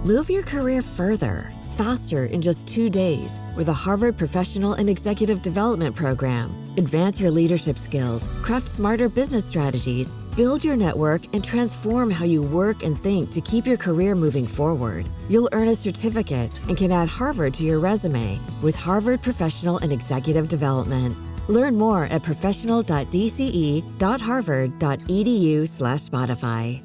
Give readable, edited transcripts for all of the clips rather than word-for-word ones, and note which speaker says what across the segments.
Speaker 1: Move your career further, faster in just 2 days with a Harvard Professional and Executive Development Program. Advance your leadership skills, craft smarter business strategies, build your network, and transform how you work and think to keep your career moving forward. You'll earn a certificate and can add Harvard to your resume with Harvard Professional and Executive Development. Learn more at professional.dce.harvard.edu/Spotify.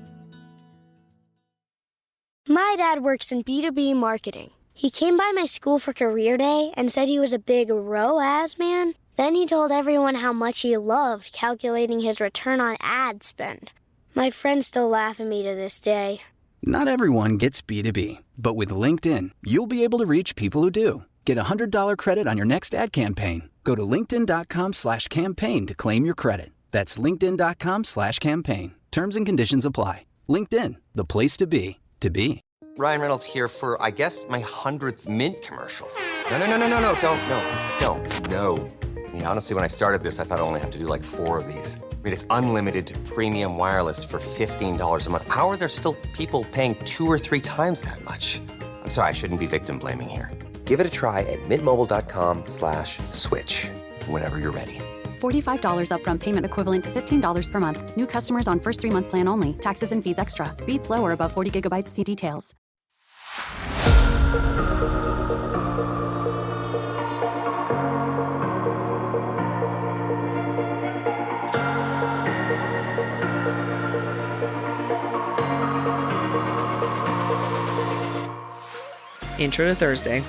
Speaker 2: My dad works in B2B marketing. He came by my school for career day and said he was a big ROAS man. Then he told everyone how much he loved calculating his return on ad spend. My friends still laugh at me to this day.
Speaker 3: Not everyone gets B2B, but with LinkedIn, you'll be able to reach people who do. Get a $100 credit on your next ad campaign. Go to linkedin.com/campaign to claim your credit. That's linkedin.com/campaign. Terms and conditions apply. LinkedIn, the place to be, to be.
Speaker 4: Ryan Reynolds here for, I guess, my 100th Mint commercial. No, don't. I mean, honestly, when I started this, I thought I only have to do like 4 of these. I mean, it's unlimited premium wireless for $15 a month. How are there still people paying 2 or 3 times that much? I'm sorry, I shouldn't be victim blaming here. Give it a try at mintmobile.com/switch. Whenever you're ready.
Speaker 5: $45 upfront payment equivalent to $15 per month. New customers on first 3-month plan only. Taxes and fees extra. Speed slower above 40 gigabytes. See details.
Speaker 6: Intro to Thursday.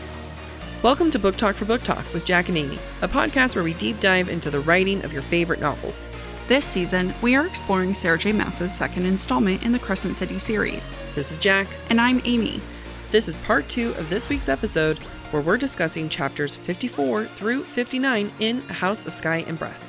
Speaker 6: Welcome to Book Talk for Book Talk with Jac and Amy, a podcast where we deep dive into the writing of your favorite novels.
Speaker 7: This season, we are exploring Sarah J. Maas's second installment in the Crescent City series.
Speaker 6: This is Jac.
Speaker 7: And I'm Amy.
Speaker 6: This is part 2 of this week's episode, where we're discussing chapters 54 through 59 in A House of Sky and Breath.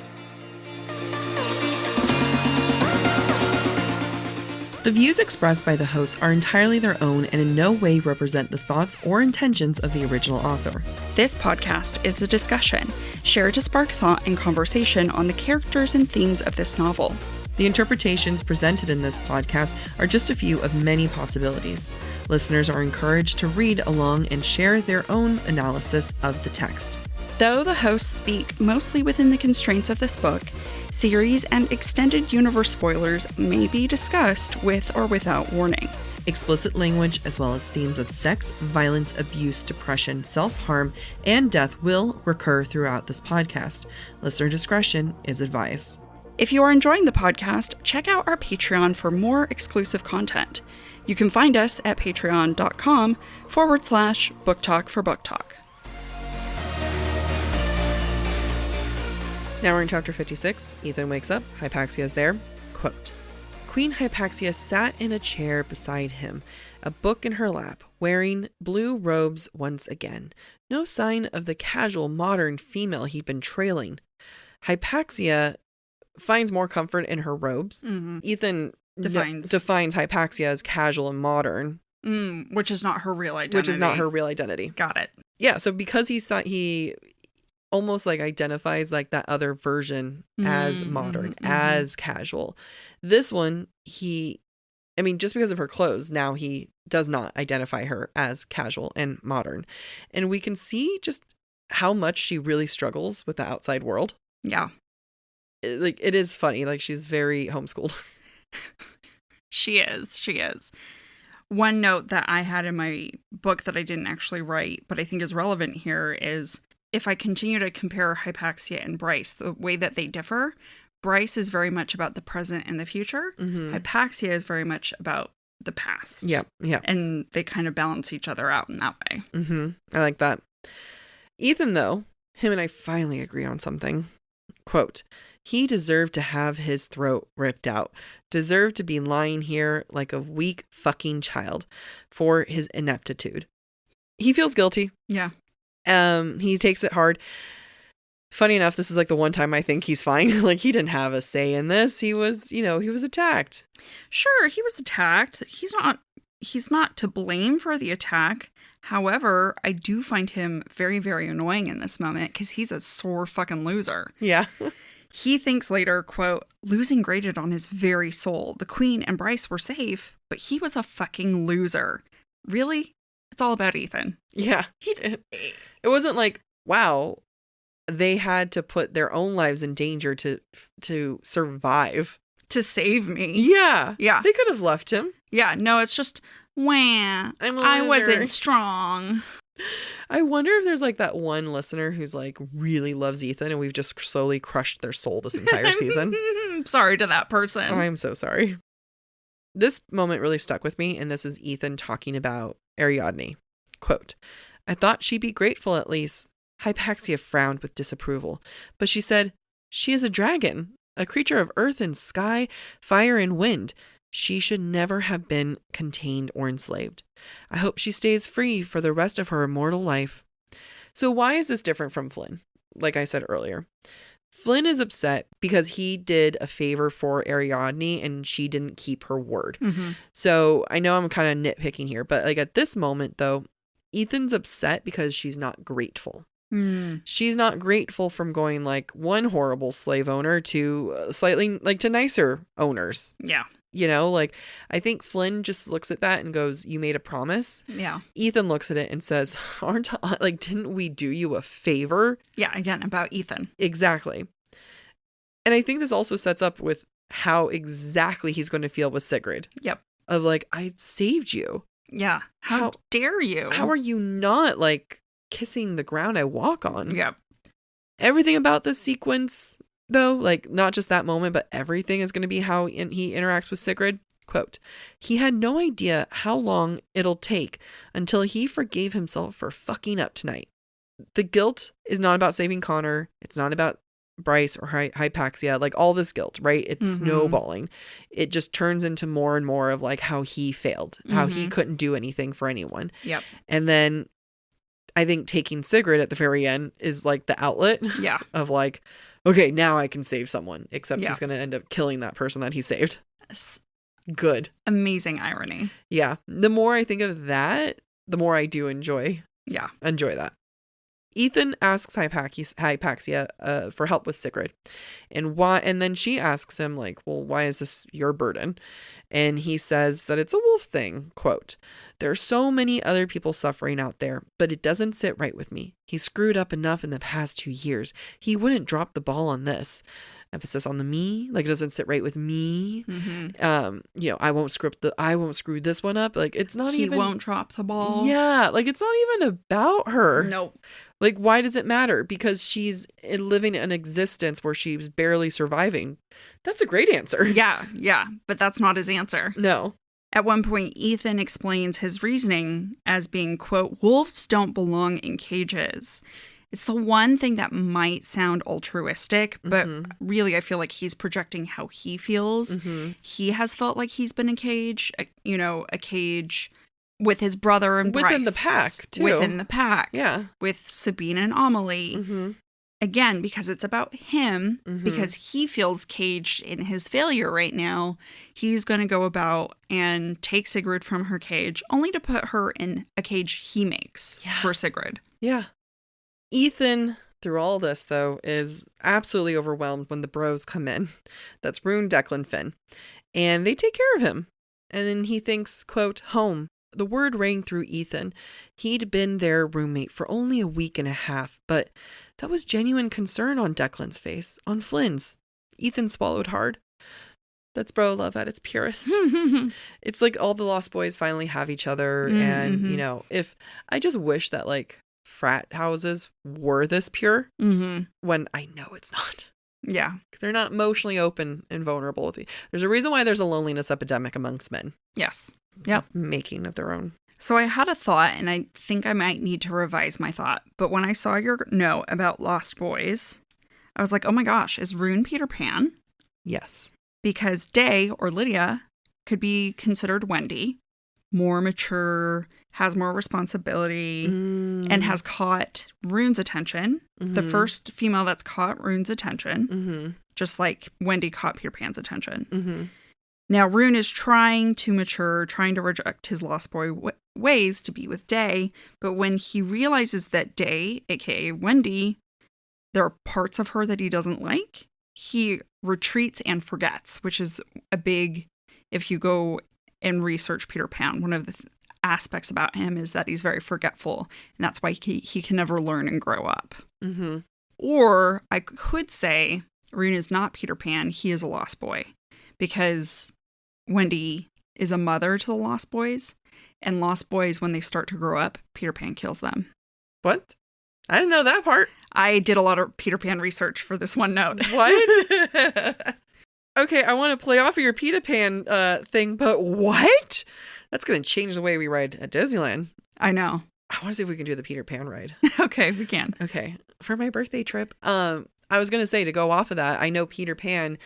Speaker 6: The views expressed by the hosts are entirely their own and in no way represent the thoughts or intentions of the original author.
Speaker 7: This podcast is a discussion, shared to spark thought and conversation on the characters and themes of this novel.
Speaker 6: The interpretations presented in this podcast are just a few of many possibilities. Listeners are encouraged to read along and share their own analysis of the text.
Speaker 7: Though the hosts speak mostly within the constraints of this book, series and extended universe spoilers may be discussed with or without warning.
Speaker 6: Explicit language as well as themes of sex, violence, abuse, depression, self-harm, and death will recur throughout this podcast. Listener discretion is advised.
Speaker 7: If you are enjoying the podcast, check out our Patreon for more exclusive content. You can find us at patreon.com/Book Talk for Book Talk.
Speaker 6: Now we're in chapter 56. Ithan wakes up. Hypaxia is there. Quote, Queen Hypaxia sat in a chair beside him, a book in her lap, wearing blue robes once again. No sign of the casual modern female he'd been trailing. Hypaxia finds more comfort in her robes.
Speaker 7: Mm-hmm.
Speaker 6: Ethan
Speaker 7: defines
Speaker 6: Hypaxia as casual and modern.
Speaker 7: Which is not her real identity. Got it.
Speaker 6: Yeah, so because he almost like identifies like that other version as modern, as casual. This one, just because of her clothes, now he does not identify her as casual and modern. And we can see just how much she really struggles with the outside world.
Speaker 7: Yeah.
Speaker 6: It is funny. Like, she's very homeschooled.
Speaker 7: She is. One note that I had in my book that I didn't actually write, but I think is relevant here is, if I continue to compare Hypaxia and Bryce, the way that they differ, Bryce is very much about the present and the future. Mm-hmm. Hypaxia is very much about the past.
Speaker 6: Yep.
Speaker 7: And they kind of balance each other out in that way.
Speaker 6: Mm-hmm. I like that. Ethan, though, him and I finally agree on something. Quote, he deserved to have his throat ripped out, deserved to be lying here like a weak fucking child for his ineptitude. He feels guilty.
Speaker 7: Yeah.
Speaker 6: He takes it hard. Funny enough, this is like the one time I think he's fine. Like, he didn't have a say in this. He was attacked.
Speaker 7: Sure, he was attacked. He's not to blame for the attack. However, I do find him very, very annoying in this moment because he's a sore fucking loser.
Speaker 6: Yeah.
Speaker 7: He thinks later, quote, losing grated on his very soul. The Queen and Bryce were safe, but he was a fucking loser. really, it's all about Ithan.
Speaker 6: Yeah. It wasn't like, wow, they had to put their own lives in danger to survive.
Speaker 7: To save me.
Speaker 6: Yeah.
Speaker 7: Yeah.
Speaker 6: They could have left him.
Speaker 7: Yeah. No, it's just, wah, I wasn't strong.
Speaker 6: I wonder if there's like that one listener who's like really loves Ithan and we've just slowly crushed their soul this entire season.
Speaker 7: Sorry to that person.
Speaker 6: I'm so sorry. This moment really stuck with me, and this is Ithan talking about Ariadne. Quote, I thought she'd be grateful at least. Hypaxia frowned with disapproval, but she said, she is a dragon, a creature of earth and sky, fire and wind. She should never have been contained or enslaved. I hope she stays free for the rest of her immortal life. So why is this different from Flynn? Like I said earlier, Flynn is upset because he did a favor for Ariadne and she didn't keep her word.
Speaker 7: Mm-hmm.
Speaker 6: So I know I'm kind of nitpicking here, but like at this moment though, Ethan's upset because she's not grateful. She's not grateful from going like one horrible slave owner to slightly like to nicer owners.
Speaker 7: Yeah.
Speaker 6: You know, like I think Flynn just looks at that and goes, you made a promise.
Speaker 7: Yeah.
Speaker 6: Ethan looks at it and says, didn't we do you a favor?
Speaker 7: Yeah. Again, about Ithan.
Speaker 6: Exactly. And I think this also sets up with how exactly he's going to feel with Sigrid.
Speaker 7: Yep.
Speaker 6: Of like, I saved you.
Speaker 7: Yeah. How dare you?
Speaker 6: How are you not like kissing the ground I walk on?
Speaker 7: Yep.
Speaker 6: Everything about this sequence, though, like not just that moment, but everything is going to be how he interacts with Sigrid. Quote, he had no idea how long it'll take until he forgave himself for fucking up tonight. The guilt is not about saving Connor. It's not about Bryce or Hypaxia, like all this guilt, right? It's snowballing. It just turns into more and more of like how he failed, how he couldn't do anything for anyone.
Speaker 7: Yep.
Speaker 6: And then I think taking Sigrid at the very end is like the outlet of like, okay, now I can save someone, except he's going to end up killing that person that he saved. Good.
Speaker 7: Amazing irony.
Speaker 6: Yeah. The more I think of that, the more I do enjoy that. Ithan asks Hypaxia for help with Sigrid. And then she asks him like, well, why is this your burden? And he says that it's a wolf thing. Quote, there are so many other people suffering out there, but it doesn't sit right with me. He screwed up enough in the past 2 years. He wouldn't drop the ball on this. Emphasis on the me, like it doesn't sit right with me. I won't screw this one up. Like it's not even.
Speaker 7: He won't drop the ball.
Speaker 6: Yeah, like it's not even about her.
Speaker 7: Nope.
Speaker 6: Like why does it matter? Because she's living an existence where she's barely surviving. That's a great answer.
Speaker 7: Yeah, but that's not his answer.
Speaker 6: No.
Speaker 7: At one point, Ithan explains his reasoning as being, quote, wolves don't belong in cages. It's the one thing that might sound altruistic, but really I feel like he's projecting how he feels. He has felt like he's been a cage with his brother and Bryce.
Speaker 6: Within the pack, too.
Speaker 7: Within the pack.
Speaker 6: Yeah.
Speaker 7: With Sabine and Amelie. Again, because it's about him, because he feels caged in his failure right now, he's going to go about and take Sigrid from her cage, only to put her in a cage he makes for Sigrid.
Speaker 6: Yeah. Ithan, through all this, though, is absolutely overwhelmed when the bros come in. That's Rune, Declan, Finn. And they take care of him. And then he thinks, quote, home. The word rang through Ithan. He'd been their roommate for only a week and a half, but that was genuine concern on Declan's face, on Flynn's. Ithan swallowed hard. That's bro love at its purest. It's like all the Lost Boys finally have each other. And, if I just wish that like frat houses were this pure when I know it's not.
Speaker 7: Yeah.
Speaker 6: They're not emotionally open and vulnerable with you. There's a reason why there's a loneliness epidemic amongst men.
Speaker 7: Yes. Yep.
Speaker 6: Making of their own.
Speaker 7: So I had a thought, and I think I might need to revise my thought. But when I saw your note about Lost Boys, I was like, oh my gosh, is Rune Peter Pan?
Speaker 6: Yes.
Speaker 7: Because Day, or Lydia, could be considered Wendy, more mature, has more responsibility, and has caught Rune's attention. The first female that's caught Rune's attention, just like Wendy caught Peter Pan's attention. Now, Rune is trying to mature, trying to reject his Lost Boy ways to be with Day, but when he realizes that Day, aka Wendy, there are parts of her that he doesn't like, he retreats and forgets, which is a big, if you go and research Peter Pan, one of the aspects about him is that he's very forgetful, and that's why he can never learn and grow up.
Speaker 6: Mm-hmm.
Speaker 7: Or I could say Rune is not Peter Pan, he is a lost boy, because Wendy is a mother to the lost boys, and lost boys, when they start to grow up, Peter Pan kills them.
Speaker 6: What? I didn't know that part.
Speaker 7: I did a lot of Peter Pan research for this one note.
Speaker 6: What? Okay, I want to play off of your Peter Pan thing, but what? That's going to change the way we ride at Disneyland.
Speaker 7: I know.
Speaker 6: I want to see if we can do the Peter Pan ride.
Speaker 7: Okay, we can.
Speaker 6: Okay, for my birthday trip. I was going to say, to go off of that, I know Peter Pan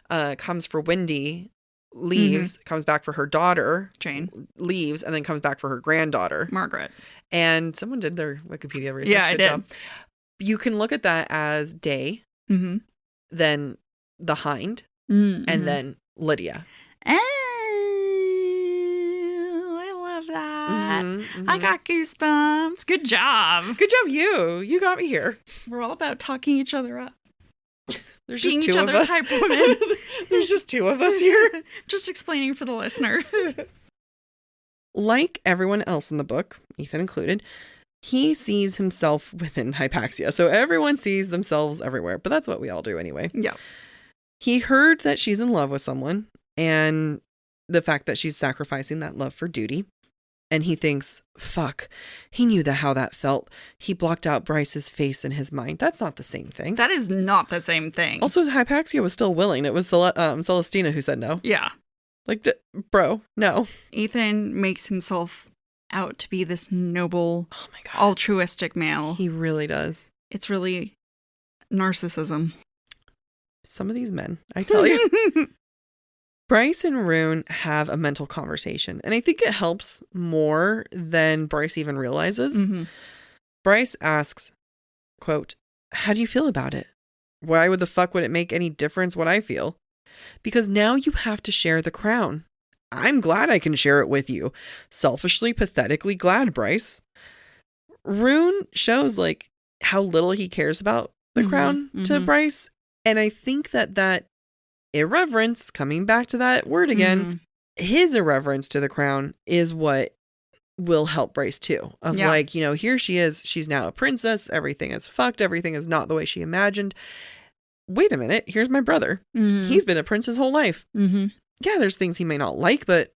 Speaker 6: comes for Wendy, leaves, comes back for her daughter,
Speaker 7: Jane,
Speaker 6: leaves, and then comes back for her granddaughter,
Speaker 7: Margaret.
Speaker 6: And someone did their Wikipedia research.
Speaker 7: Yeah, I did.
Speaker 6: Job. You can look at that as Day, then the Hind, and then Lydia.
Speaker 7: Oh, I love that. I got goosebumps. Good job.
Speaker 6: Good job, you. You got me here.
Speaker 7: We're all about talking each other up.
Speaker 6: There's
Speaker 7: Being
Speaker 6: just two of us.
Speaker 7: Type women.
Speaker 6: There's just two of us here.
Speaker 7: Just explaining for the listener.
Speaker 6: Like everyone else in the book, Ithan included, he sees himself within Hypaxia. So everyone sees themselves everywhere, but that's what we all do anyway.
Speaker 7: Yeah.
Speaker 6: He heard that she's in love with someone and the fact that she's sacrificing that love for duty. And he thinks, fuck, he knew how that felt. He blocked out Bryce's face in his mind. That's not the same thing.
Speaker 7: That is not the same thing.
Speaker 6: Also, Hypaxia was still willing. It was Celestina who said no.
Speaker 7: Yeah.
Speaker 6: Like, bro, no.
Speaker 7: Ithan makes himself out to be this noble,
Speaker 6: oh my God,
Speaker 7: altruistic male.
Speaker 6: He really does.
Speaker 7: It's really narcissism.
Speaker 6: Some of these men, I tell you. Bryce and Rune have a mental conversation, and I think it helps more than Bryce even realizes. Bryce asks, quote, how do you feel about it? Why would the fuck would it make any difference what I feel? Because now you have to share the crown. I'm glad I can share it with you. Selfishly, pathetically glad, Bryce. Rune shows like how little he cares about the crown to Bryce. And I think that irreverence, coming back to that word again, his irreverence to the crown is what will help Bryce too. Of like, you know, here she is. She's now a princess. Everything is fucked. Everything is not the way she imagined. Wait a minute. Here's my brother. He's been a prince his whole life. Yeah, there's things he may not like, but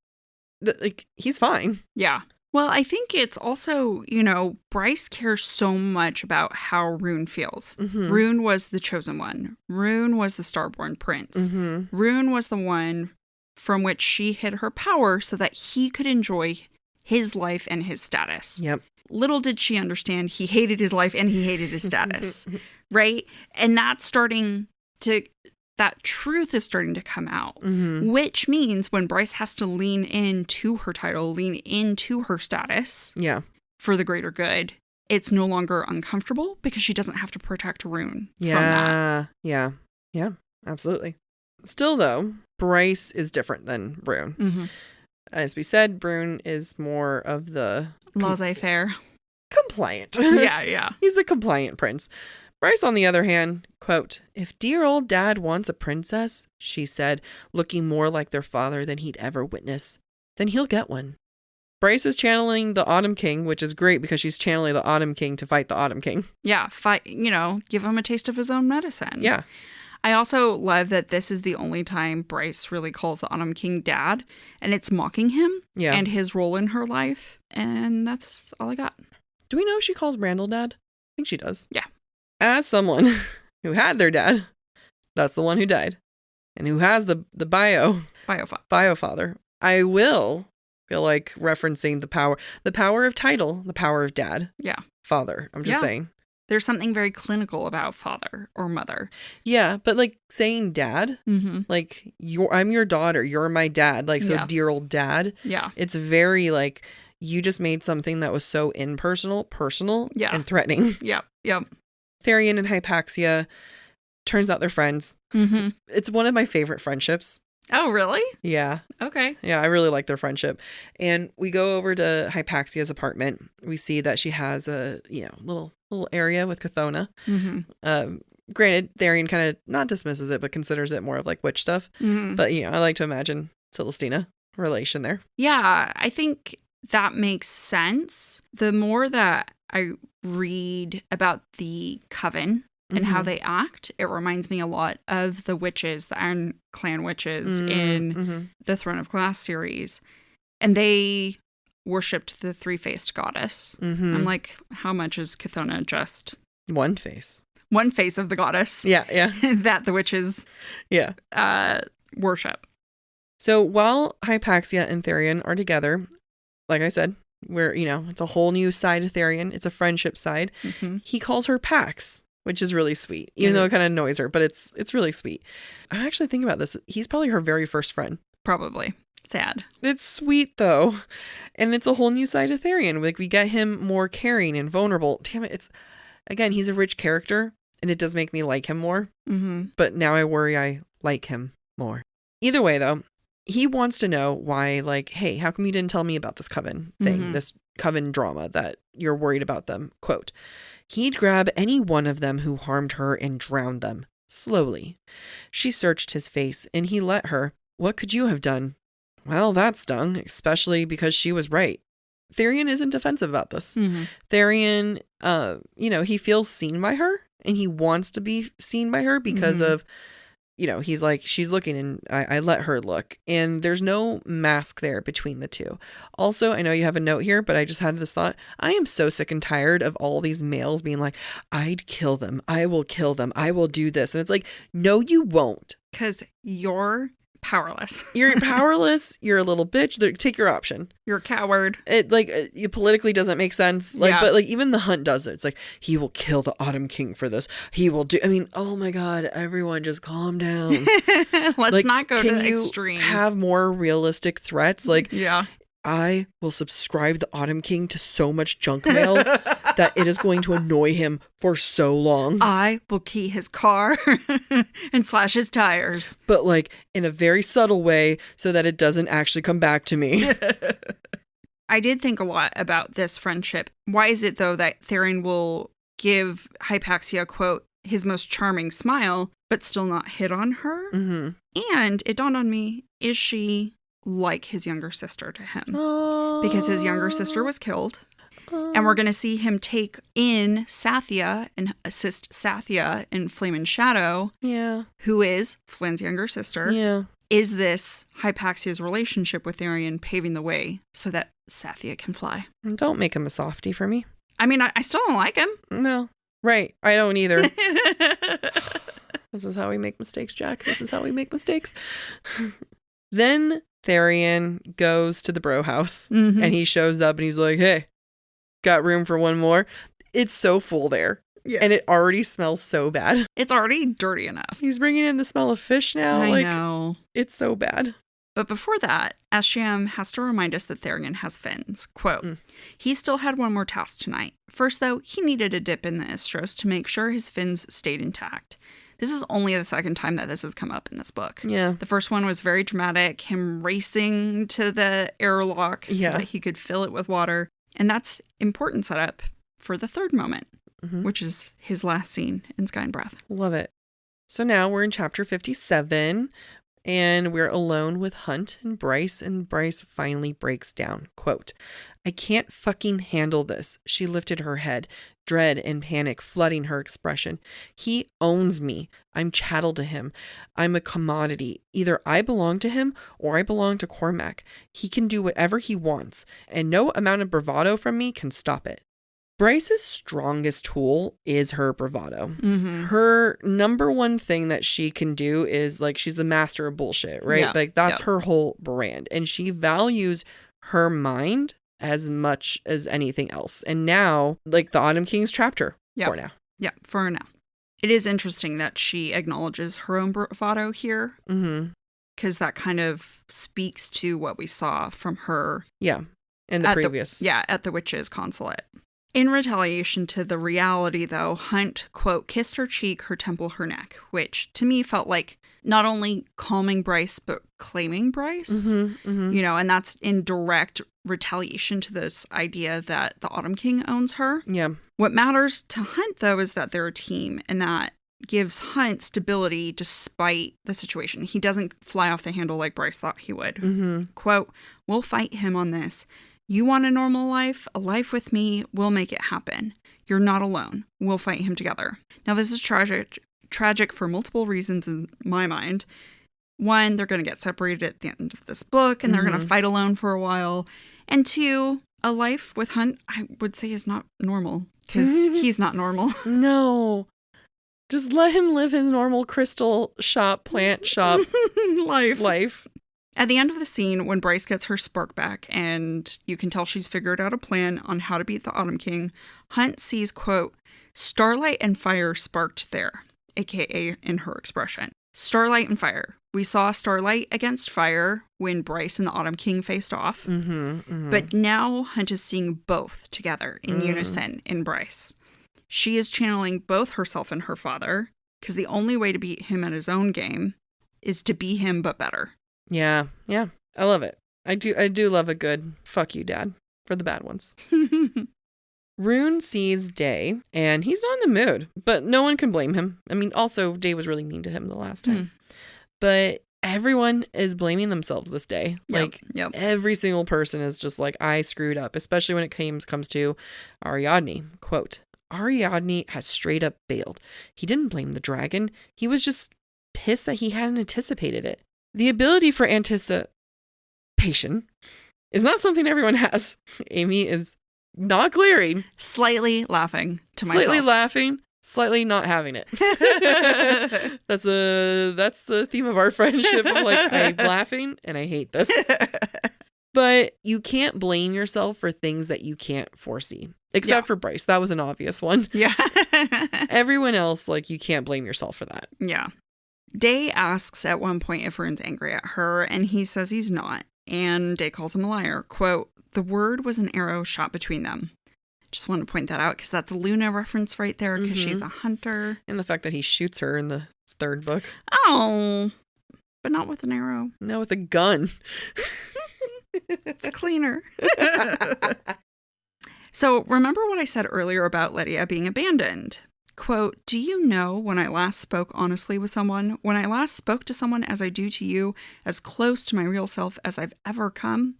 Speaker 6: like he's fine. Yeah.
Speaker 7: Well, I think it's also, you know, Bryce cares so much about how Rune feels. Rune was the chosen one. Rune was the starborn prince. Rune was the one from which she hid her power so that he could enjoy his life and his status.
Speaker 6: Yep.
Speaker 7: Little did she understand he hated his life and he hated his status, right? And that truth is starting to come out, which means when Bryce has to lean into her title, lean into her status for the greater good, it's no longer uncomfortable because she doesn't have to protect Rune from that.
Speaker 6: Yeah, absolutely. Still, though, Bryce is different than Rune. As we said, Rune is more of the
Speaker 7: laissez-faire.
Speaker 6: Compliant.
Speaker 7: Yeah.
Speaker 6: He's the compliant prince. Bryce, on the other hand, quote, if dear old dad wants a princess, she said, looking more like their father than he'd ever witness, then he'll get one. Bryce is channeling the Autumn King, which is great because she's channeling the Autumn King to fight the Autumn King.
Speaker 7: Yeah, give him a taste of his own medicine.
Speaker 6: Yeah.
Speaker 7: I also love that this is the only time Bryce really calls the Autumn King dad, and it's mocking him and his role in her life, and that's all I got.
Speaker 6: Do we know if she calls Randall dad? I think she does.
Speaker 7: Yeah.
Speaker 6: As someone who had their dad, that's the one who died, and who has the bio father, I will feel like referencing the power of title, the power of dad.
Speaker 7: Yeah.
Speaker 6: Father. I'm just saying.
Speaker 7: There's something very clinical about father or mother.
Speaker 6: Yeah, but like saying dad, like I'm your daughter, you're my dad, like so dear old dad.
Speaker 7: Yeah.
Speaker 6: It's very like you just made something that was so impersonal, personal, and threatening.
Speaker 7: Yep.
Speaker 6: Therian and Hypaxia, turns out they're friends. It's one of my favorite friendships.
Speaker 7: Oh, really?
Speaker 6: Yeah.
Speaker 7: Okay.
Speaker 6: Yeah, I really like their friendship. And we go over to Hypaxia's apartment. We see that she has a, little area with Chthona. Granted, Therian kind of not dismisses it, but considers it more of like witch stuff. But, I like to imagine Celestina relation there.
Speaker 7: Yeah, I think that makes sense. The more that I read about the coven and how they act, it reminds me a lot of the witches, the Iron Clan witches in the Throne of Glass series. And they worshipped the three-faced goddess. I'm like, how much is Chthona just...
Speaker 6: One face.
Speaker 7: One face of the goddess.
Speaker 6: Yeah, yeah.
Speaker 7: that the witches worship.
Speaker 6: So while Hypaxia and Therion are together, like I said, where, it's a whole new side of Therion. It's a friendship side. He calls her Pax, which is really sweet, even though it kind of annoys her, but it's really sweet. I actually think about this. He's probably her very first friend.
Speaker 7: Probably. Sad.
Speaker 6: It's sweet, though. And it's a whole new side of Therion. Like, we get him more caring and vulnerable. Damn it. Again, he's a rich character, and it does make me like him more. But now I worry I like him more. Either way, though, he wants to know why, like, hey, how come you didn't tell me about this coven thing, this coven drama that you're worried about them? Quote, he'd grab any one of them who harmed her and drown them, slowly. She searched his face, and he let her. What could you have done? Well, that stung, especially because she was right. Therion isn't defensive about this. Therion, he feels seen by her, and he wants to be seen by her because of, he's like, she's looking, and I let her look. And there's no mask there between the two. Also, I know you have a note here, but I just had this thought. I am so sick and tired of all these males being like, I'd kill them. I will kill them. I will do this. And it's like, no, you won't.
Speaker 7: Because you're powerless.
Speaker 6: You're powerless. You're a little bitch. Take your option.
Speaker 7: You're a coward.
Speaker 6: It politically doesn't make sense. But even the Hunt does it. It's like, he will kill the Autumn King for this. He will do. I mean, oh my God, everyone just calm down.
Speaker 7: Let's not go to
Speaker 6: the
Speaker 7: extremes.
Speaker 6: Have more realistic threats. I will subscribe the Autumn King to so much junk mail that it is going to annoy him for so long.
Speaker 7: I will key his car and slash his tires.
Speaker 6: But in a very subtle way so that it doesn't actually come back to me.
Speaker 7: I did think a lot about this friendship. Why is it, though, that Therion will give Hypaxia, quote, his most charming smile, but still not hit on her? And it dawned on me, is she like his younger sister to him? Because his younger sister was killed. And we're going to see him take in Sathya and assist Sathya in Flame and Shadow. Yeah. Who is Flynn's younger sister.
Speaker 6: Yeah.
Speaker 7: Is this Hypaxia's relationship with Therion paving the way so that Sathya can fly?
Speaker 6: Don't make him a softie for me.
Speaker 7: I mean, I still don't like him.
Speaker 6: No. Right. I don't either. This is how we make mistakes, Jack. This is how we make mistakes. Then Therion goes to the bro house and he shows up and he's like, hey, got room for one more? It's so full there. Yeah. And it already smells so bad.
Speaker 7: It's already dirty enough.
Speaker 6: He's bringing in the smell of fish now.
Speaker 7: I know.
Speaker 6: It's so bad.
Speaker 7: But before that, Asham has to remind us that Therion has fins. Quote, he still had one more task tonight. First, though, he needed a dip in the Istros to make sure his fins stayed intact. This is only the second time that this has come up in this book.
Speaker 6: Yeah.
Speaker 7: The first one was very dramatic, him racing to the airlock so that he could fill it with water. And that's important setup for the third moment, which is his last scene in Sky and Breath.
Speaker 6: Love it. So now we're in chapter 57, and we're alone with Hunt and Bryce finally breaks down. Quote, I can't fucking handle this. She lifted her head, dread and panic flooding her expression. He owns me. I'm chattel to him. I'm a commodity. Either I belong to him or I belong to Cormac. He can do whatever he wants, and no amount of bravado from me can stop it. Bryce's strongest tool is her bravado. Her number one thing that she can do is she's the master of bullshit, right?
Speaker 7: Yeah.
Speaker 6: That's her whole brand. And she values her mind as much as anything else. And now, the Autumn King's trapped her for now.
Speaker 7: Yeah, for now. It is interesting that she acknowledges her own bravado here. Because that kind of speaks to what we saw from her.
Speaker 6: Yeah, in the previous.
Speaker 7: At the witches' consulate. In retaliation to the reality, though, Hunt, quote, kissed her cheek, her temple, her neck, which to me felt like not only calming Bryce, but claiming Bryce, and that's in direct retaliation to this idea that the Autumn King owns her.
Speaker 6: Yeah.
Speaker 7: What matters to Hunt, though, is that they're a team, and that gives Hunt stability despite the situation. He doesn't fly off the handle like Bryce thought he would. Quote, we'll fight him on this. You want a normal life? A life with me? We'll make it happen. You're not alone. We'll fight him together. Now, this is tragic for multiple reasons in my mind. One, they're going to get separated at the end of this book, and they're going to fight alone for a while. And two, a life with Hunt, I would say, is not normal, because he's not normal.
Speaker 6: No. Just let him live his normal crystal shop, plant shop life.
Speaker 7: At the end of the scene, when Bryce gets her spark back and you can tell she's figured out a plan on how to beat the Autumn King, Hunt sees, quote, starlight and fire sparked there, aka in her expression. Starlight and fire. We saw starlight against fire when Bryce and the Autumn King faced off. But now Hunt is seeing both together in unison in Bryce. She is channeling both herself and her father, because the only way to beat him at his own game is to be him but better.
Speaker 6: Yeah. I love it. I do love a good fuck you, Dad, for the bad ones. Rune sees Day, and he's not in the mood, but no one can blame him. I mean, also, Day was really mean to him the last time. But everyone is blaming themselves this day.
Speaker 7: Yep.
Speaker 6: Every single person is just like, I screwed up, especially when it comes to Ariadne. Quote, Ariadne has straight up bailed. He didn't blame the dragon. He was just pissed that he hadn't anticipated it. The ability for anticipation is not something everyone has. Amy is not glaring.
Speaker 7: Slightly laughing to myself.
Speaker 6: Slightly laughing, slightly not having it. That's the theme of our friendship. I'm like, I'm laughing and I hate this. But you can't blame yourself for things that you can't foresee. Except for Bryce. That was an obvious one.
Speaker 7: Yeah.
Speaker 6: Everyone else, like, you can't blame yourself for that.
Speaker 7: Yeah. Day asks at one point if Rune's angry at her, and he says he's not. And Day calls him a liar. Quote, the word was an arrow shot between them. Just want to point that out because that's a Luna reference right there because she's a hunter.
Speaker 6: And the fact that he shoots her in the third book.
Speaker 7: Oh, but not with an arrow.
Speaker 6: No, with a gun.
Speaker 7: It's cleaner. So remember what I said earlier about Lydia being abandoned? Quote, do you know when I last spoke honestly with someone, when I last spoke to someone as I do to you, as close to my real self as I've ever come?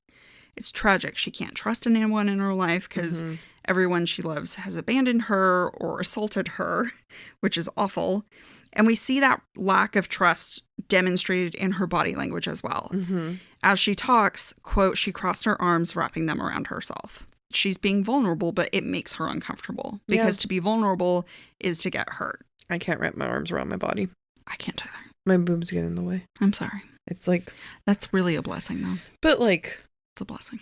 Speaker 7: It's tragic. She can't trust anyone in her life because everyone she loves has abandoned her or assaulted her, which is awful. And we see that lack of trust demonstrated in her body language as well. As she talks, quote, she crossed her arms, wrapping them around herself. She's being vulnerable, but it makes her uncomfortable because to be vulnerable is to get hurt.
Speaker 6: I can't wrap my arms around my body.
Speaker 7: I can't either.
Speaker 6: My boobs get in the way.
Speaker 7: I'm sorry.
Speaker 6: It's like...
Speaker 7: That's really a blessing, though.
Speaker 6: But, like...
Speaker 7: It's a blessing.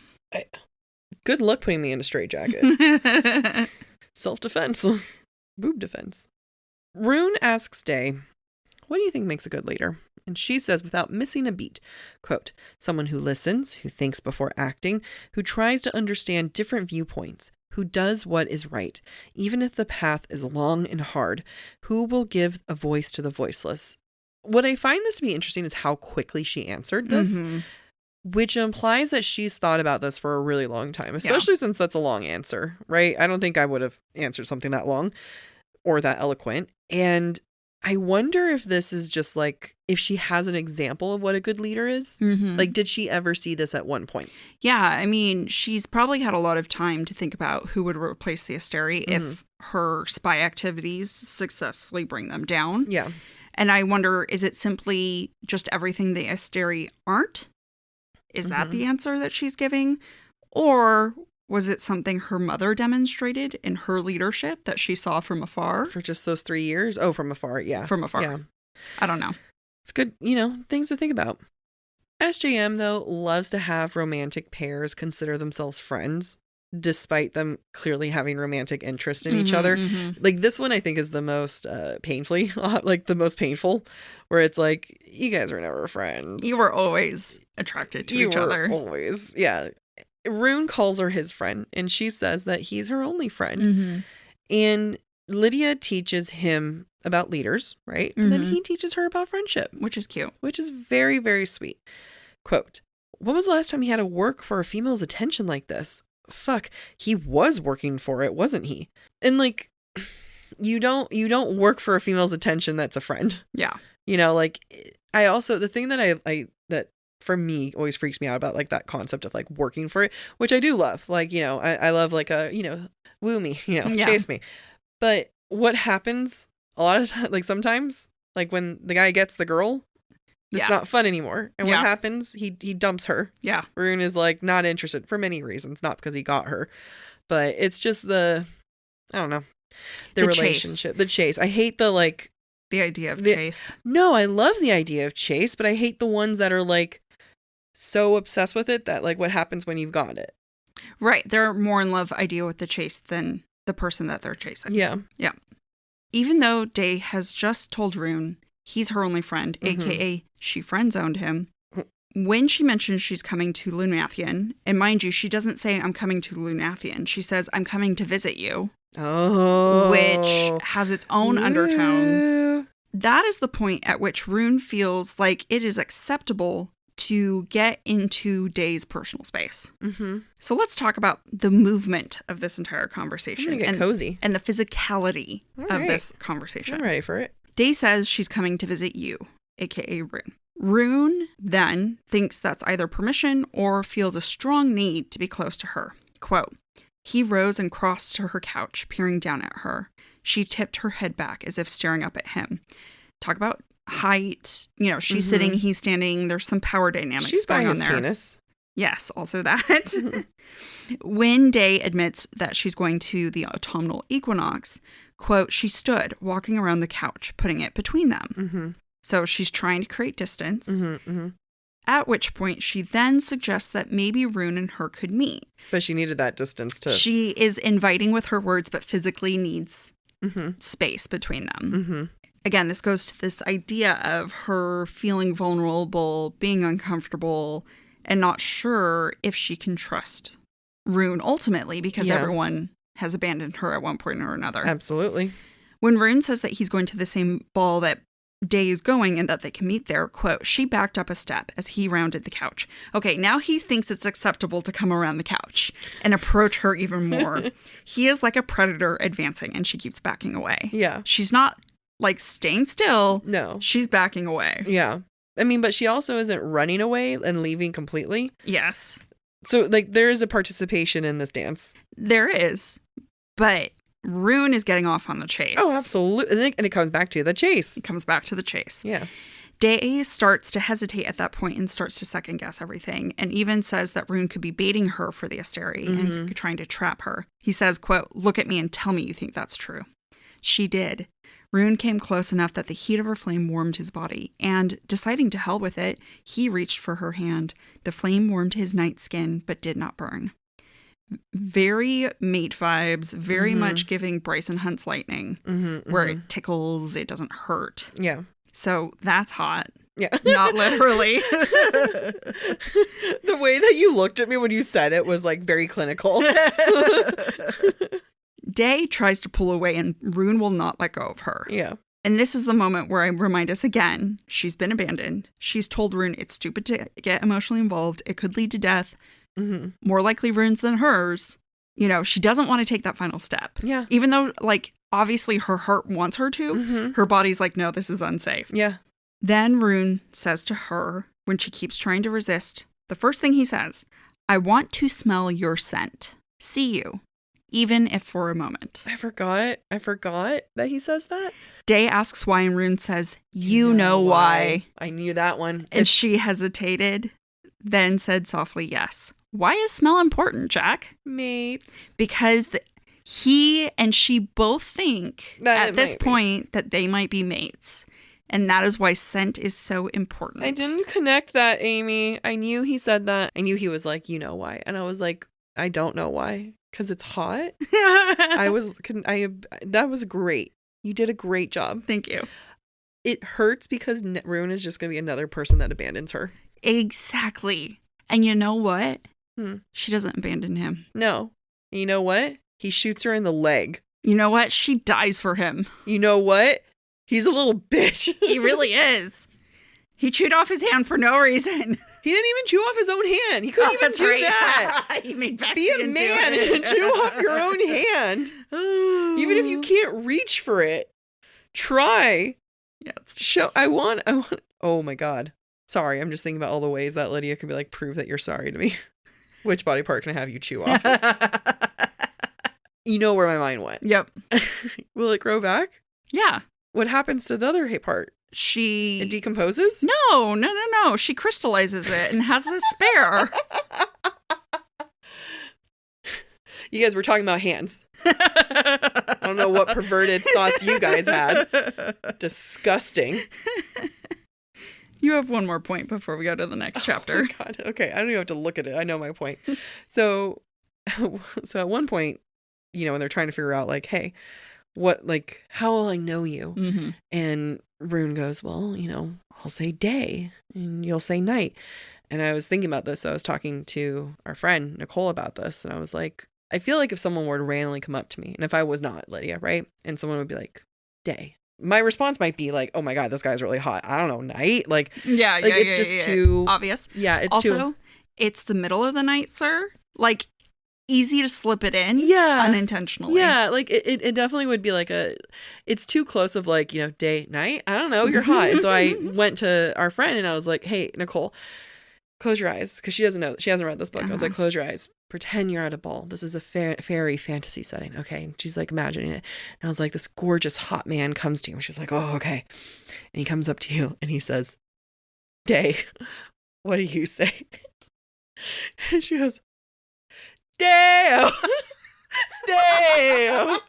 Speaker 6: Good luck putting me in a straitjacket. Self-defense. Boob defense. Rune asks Day, what do you think makes a good leader? And she says, without missing a beat, quote, someone who listens, who thinks before acting, who tries to understand different viewpoints, who does what is right, even if the path is long and hard, who will give a voice to the voiceless. What I find this to be interesting is how quickly she answered this, which implies that she's thought about this for a really long time, especially since that's a long answer, right? I don't think I would have answered something that long or that eloquent. And I wonder if this is just like, if she has an example of what a good leader is. Like, did she ever see this at one point?
Speaker 7: Yeah, I mean, she's probably had a lot of time to think about who would replace the Asteri if her spy activities successfully bring them down.
Speaker 6: Yeah.
Speaker 7: And I wonder, is it simply just everything the Asteri aren't? Is that the answer that she's giving? Or was it something her mother demonstrated in her leadership that she saw from afar?
Speaker 6: For just those 3 years? Oh, from afar, yeah.
Speaker 7: From afar.
Speaker 6: Yeah.
Speaker 7: I don't know.
Speaker 6: It's good, things to think about. SJM, though, loves to have romantic pairs consider themselves friends, despite them clearly having romantic interest in each other. Like, this one, I think, is the most the most painful, where it's like, you guys were never friends.
Speaker 7: You were always attracted to each other.
Speaker 6: Always, yeah. Rune calls her his friend, and she says that he's her only friend. And Lydia teaches him about leaders, right? And then he teaches her about friendship.
Speaker 7: Which is cute.
Speaker 6: Which is very, very sweet. Quote, when was the last time he had to work for a female's attention like this? Fuck, he was working for it, wasn't he? And like, you don't work for a female's attention that's a friend.
Speaker 7: Yeah.
Speaker 6: Like, I also, the thing that I that for me, always freaks me out about like that concept of like working for it, which I do love. Like, you know, I love like a, you know, woo me, you know, chase me. But what happens a lot of times, like sometimes, like when the guy gets the girl, it's not fun anymore. And what happens? He dumps her. Yeah. Rune is like not interested for many reasons, not because he got her, but it's just I don't know, the relationship, the chase. I hate the like
Speaker 7: the idea of chase.
Speaker 6: No, I love the idea of chase, but I hate the ones that are like so obsessed with it that like what happens when you've got it.
Speaker 7: Right. They're more in love idea with the chase than the person that they're chasing. Yeah. Yeah. Even though Day has just told Rune he's her only friend, aka she friend zoned him, when she mentions she's coming to Lunathian, and mind you, she doesn't say I'm coming to Lunathian. She says I'm coming to visit you. Oh. Which has its own undertones. That is the point at which Rune feels like it is acceptable to get into Day's personal space. So let's talk about the movement of this entire conversation.
Speaker 6: I'm gonna get cozy.
Speaker 7: And the physicality of this conversation.
Speaker 6: I'm ready for it.
Speaker 7: Day says she's coming to visit you, aka Rune. Rune then thinks that's either permission or feels a strong need to be close to her. Quote, he rose and crossed to her couch, peering down at her. She tipped her head back as if staring up at him. Talk about height. You know, she's sitting, he's standing. There's some power dynamics going on there. Penis. Yes, also that. When Day admits that she's going to the autumnal equinox, quote, she stood walking around the couch, putting it between them. So she's trying to create distance. At which point she then suggests that maybe Rune and her could meet.
Speaker 6: But she needed that distance too.
Speaker 7: She is inviting with her words, but physically needs space between them. Again, this goes to this idea of her feeling vulnerable, being uncomfortable, and not sure if she can trust Rune ultimately because everyone has abandoned her at one point or another.
Speaker 6: Absolutely.
Speaker 7: When Rune says that he's going to the same ball that Day is going and that they can meet there, quote, she backed up a step as he rounded the couch. Okay, now he thinks it's acceptable to come around the couch and approach her even more. He is like a predator advancing and she keeps backing away.
Speaker 6: Yeah.
Speaker 7: She's not like staying still.
Speaker 6: No.
Speaker 7: She's backing away.
Speaker 6: Yeah. I mean, but she also isn't running away and leaving completely.
Speaker 7: Yes.
Speaker 6: So like there is a participation in this dance.
Speaker 7: There is. But Rune is getting off on the chase.
Speaker 6: Oh, absolutely. And it comes back to the chase.
Speaker 7: It comes back to the chase.
Speaker 6: Yeah.
Speaker 7: Day starts to hesitate at that point and starts to second guess everything and even says that Rune could be baiting her for the Asteri and trying to trap her. He says, quote, look at me and tell me you think that's true. She did. Rune came close enough that the heat of her flame warmed his body, and deciding to hell with it, he reached for her hand. The flame warmed his night skin, but did not burn. Very mate vibes, very much giving Bryce and Hunt's lightning, where it tickles, it doesn't hurt.
Speaker 6: Yeah.
Speaker 7: So that's hot.
Speaker 6: Yeah.
Speaker 7: Not literally.
Speaker 6: The way that you looked at me when you said it was like very clinical.
Speaker 7: Day tries to pull away and Rune will not let go of her.
Speaker 6: Yeah.
Speaker 7: And this is the moment where I remind us again, she's been abandoned. She's told Rune it's stupid to get emotionally involved. It could lead to death. More likely Rune's than hers. You know, she doesn't want to take that final step.
Speaker 6: Yeah.
Speaker 7: Even though, like, obviously her heart wants her to, her body's like, no, this is unsafe.
Speaker 6: Yeah.
Speaker 7: Then Rune says to her, when she keeps trying to resist, the first thing he says, I want to smell your scent. See you. Even if for a moment.
Speaker 6: I forgot that he says that.
Speaker 7: Day asks why, and Rune says, you know why.
Speaker 6: I knew that one.
Speaker 7: And she hesitated, then said softly, yes. Why is smell important, Jac?
Speaker 6: Mates.
Speaker 7: Because he and she both think
Speaker 6: that
Speaker 7: at this point that they might be mates. And that is why scent is so important.
Speaker 6: I didn't connect that, Amy. I knew he said that. I knew he was like, you know why. And I was like, I don't know why. Because it's hot. That was great. You did a great job.
Speaker 7: Thank you.
Speaker 6: It hurts because Rune is just going to be another person that abandons her.
Speaker 7: Exactly. And you know what? She doesn't abandon him.
Speaker 6: No. You know what? He shoots her in the leg.
Speaker 7: You know what? She dies for him.
Speaker 6: You know what? He's a little bitch.
Speaker 7: He really is. He chewed off his hand for no reason.
Speaker 6: He didn't even chew off his own hand. He couldn't even do that.
Speaker 7: He made
Speaker 6: Be a man and chew off your own hand. Even if you can't reach for it, try.
Speaker 7: Yeah, it's
Speaker 6: show. I want. Oh my God. Sorry, I'm just thinking about all the ways that Lydia could be like, prove that you're sorry to me. Which body part can I have you chew off? You know where my mind went.
Speaker 7: Yep.
Speaker 6: Will it grow back?
Speaker 7: Yeah.
Speaker 6: What happens to the other part? It decomposes?
Speaker 7: No. She crystallizes it and has a spare.
Speaker 6: You guys were talking about hands. I don't know what perverted thoughts you guys had. Disgusting.
Speaker 7: You have one more point before we go to the next chapter.
Speaker 6: Oh God. Okay. I don't even have to look at it. I know my point. So at one point, when they're trying to figure out like, hey, how will I know you?
Speaker 7: Mm-hmm.
Speaker 6: And Rune goes, well, I'll say day and you'll say night. And I was thinking about this. So I was talking to our friend Nicole about this. And I was like, I feel like if someone were to randomly come up to me, and if I was not Lydia, right? And someone would be like, day. My response might be like, oh my God, this guy's really hot. I don't know, night? It's just too
Speaker 7: obvious.
Speaker 6: Yeah, it's
Speaker 7: also, it's the middle of the night, sir. Like, easy to slip it in.
Speaker 6: Yeah.
Speaker 7: Unintentionally.
Speaker 6: Yeah, like it definitely would be like it's too close of like, day, night. I don't know, you're hot. And so I went to our friend and I was like, hey, Nicole, close your eyes. Because she doesn't know, she hasn't read this book. I was like, close your eyes. Pretend you're at a ball. This is a fairy fantasy setting. Okay. And she's like imagining it. And I was like, this gorgeous hot man comes to you. And she's like, oh, okay. And he comes up to you and he says, day, what do you say? And she goes, damn. Damn.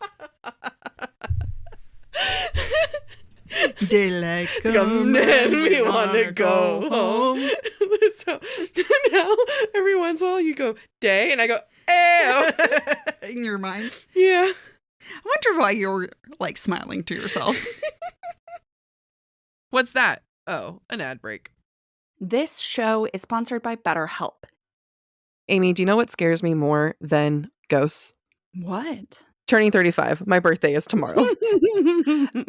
Speaker 7: Daylight
Speaker 6: come and we want to go home. So now every once in a while you go day and I go ew.
Speaker 7: In your mind.
Speaker 6: Yeah.
Speaker 7: I wonder why you're like smiling to yourself.
Speaker 6: What's that? Oh, an ad break.
Speaker 8: This show is sponsored by BetterHelp.
Speaker 6: Amy, do you know what scares me more than ghosts?
Speaker 8: What?
Speaker 6: Turning 35. My birthday is tomorrow.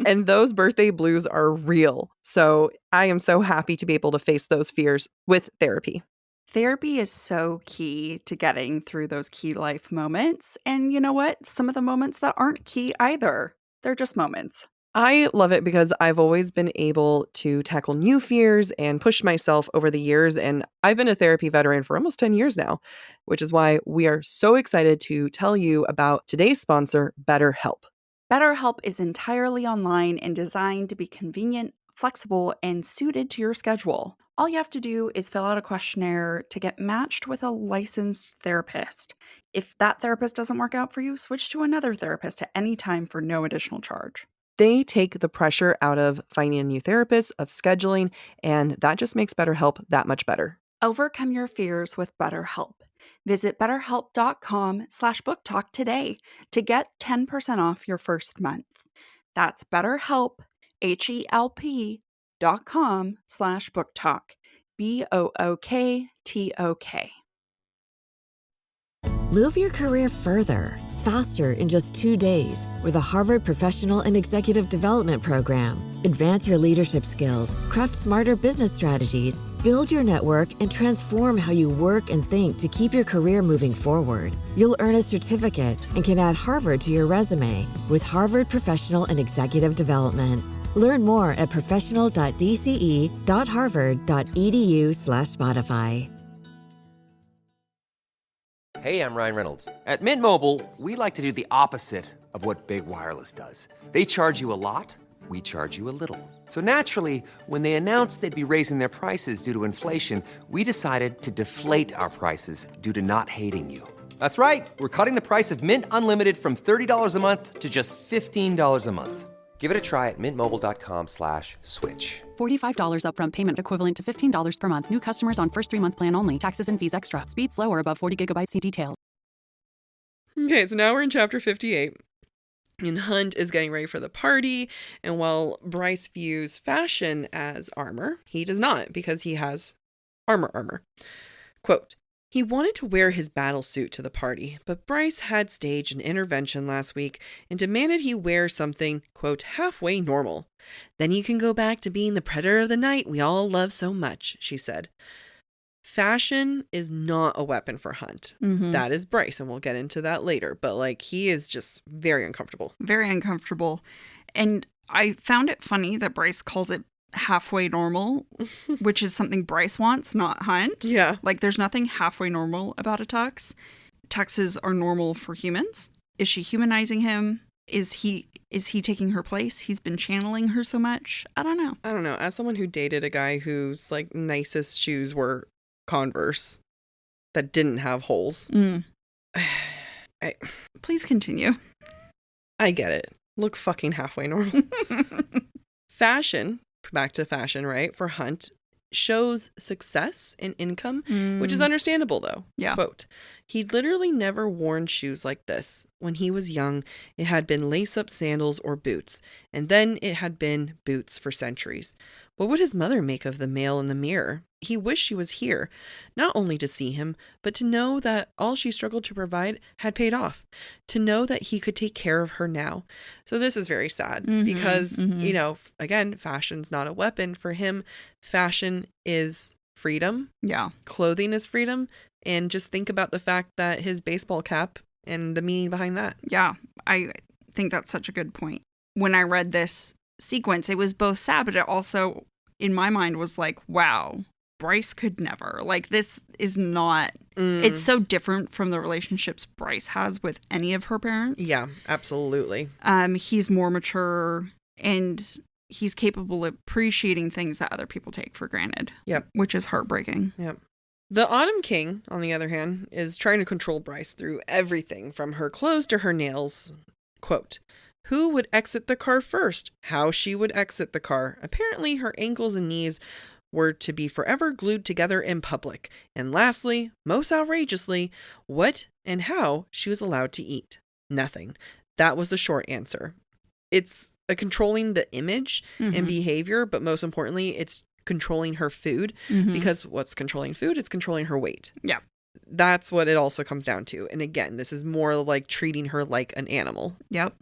Speaker 6: And those birthday blues are real. So I am so happy to be able to face those fears with therapy.
Speaker 8: Therapy is so key to getting through those key life moments. And you know what? Some of the moments that aren't key either. They're just moments.
Speaker 6: I love it because I've always been able to tackle new fears and push myself over the years. And I've been a therapy veteran for almost 10 years now, which is why we are so excited to tell you about today's sponsor, BetterHelp.
Speaker 8: BetterHelp is entirely online and designed to be convenient, flexible, and suited to your schedule. All you have to do is fill out a questionnaire to get matched with a licensed therapist. If that therapist doesn't work out for you, switch to another therapist at any time for no additional charge.
Speaker 6: They take the pressure out of finding a new therapist, of scheduling, and that just makes BetterHelp that much better.
Speaker 8: Overcome your fears with BetterHelp. Visit BetterHelp.com/booktalk today to get 10% off your first month. That's BetterHelp, HELP.com/booktalk. BOOKTOK.
Speaker 1: Move your career further, faster in just 2 days with a Harvard Professional and Executive Development Program. Advance your leadership skills, craft smarter business strategies, build your network, and transform how you work and think to keep your career moving forward. You'll earn a certificate and can add Harvard to your resume with Harvard Professional and Executive Development. Learn more at professional.dce.harvard.edu/Spotify.
Speaker 4: Hey, I'm Ryan Reynolds. At Mint Mobile, we like to do the opposite of what Big Wireless does. They charge you a lot, we charge you a little. So naturally, when they announced they'd be raising their prices due to inflation, we decided to deflate our prices due to not hating you. That's right. We're cutting the price of Mint Unlimited from $30 a month to just $15 a month. Give it a try at mintmobile.com/switch.
Speaker 5: $45 upfront payment equivalent to $15 per month. New customers on first 3-month plan only. Taxes and fees extra. Speed slower above 40 gigabytes. See details.
Speaker 6: Okay, so now we're in chapter 58. And Hunt is getting ready for the party. And while Bryce views fashion as armor, he does not because he has armor. Quote, he wanted to wear his battle suit to the party, but Bryce had staged an intervention last week and demanded he wear something, quote, halfway normal. Then you can go back to being the predator of the night we all love so much, she said. Fashion is not a weapon for Hunt.
Speaker 7: Mm-hmm.
Speaker 6: That is Bryce, and we'll get into that later. But like, he is just very uncomfortable.
Speaker 7: Very uncomfortable. And I found it funny that Bryce calls it halfway normal, which is something Bryce wants, not Hunt.
Speaker 6: Yeah.
Speaker 7: Like, there's nothing halfway normal about a tux. Tuxes are normal for humans. Is she humanizing him? Is he taking her place? He's been channeling her so much. I don't know.
Speaker 6: As someone who dated a guy whose like nicest shoes were Converse that didn't have holes.
Speaker 7: Please continue.
Speaker 6: I get it. Look fucking halfway normal. Fashion, back to fashion, right? For Hunt, shows success and income, which is understandable though.
Speaker 7: Yeah.
Speaker 6: Quote, he'd literally never worn shoes like this. When he was young, it had been lace-up sandals or boots, and then it had been boots for centuries. What would his mother make of the male in the mirror? He wished she was here, not only to see him, but to know that all she struggled to provide had paid off, to know that he could take care of her now. So this is very sad because, you know, again, fashion's not a weapon for him. Fashion is freedom.
Speaker 7: Yeah.
Speaker 6: Clothing is freedom. And just think about the fact that his baseball cap and the meaning behind that.
Speaker 7: Yeah, I think that's such a good point. When I read this sequence, it was both sad, but it also, in my mind, was like, wow, Bryce could never. Like, this is not, it's so different from the relationships Bryce has with any of her parents.
Speaker 6: Yeah, absolutely.
Speaker 7: He's more mature and he's capable of appreciating things that other people take for granted.
Speaker 6: Yep.
Speaker 7: Which is heartbreaking.
Speaker 6: Yep. The Autumn King, on the other hand, is trying to control Bryce through everything from her clothes to her nails. Quote, who would exit the car first? How she would exit the car. Apparently, her ankles and knees were to be forever glued together in public. And lastly, most outrageously, what and how she was allowed to eat. Nothing. That was the short answer. It's controlling the image and behavior, but most importantly, it's controlling her food, because what's controlling food? It's controlling her weight.
Speaker 7: Yeah.
Speaker 6: That's what it also comes down to. And again, this is more like treating her like an animal.
Speaker 7: Yep.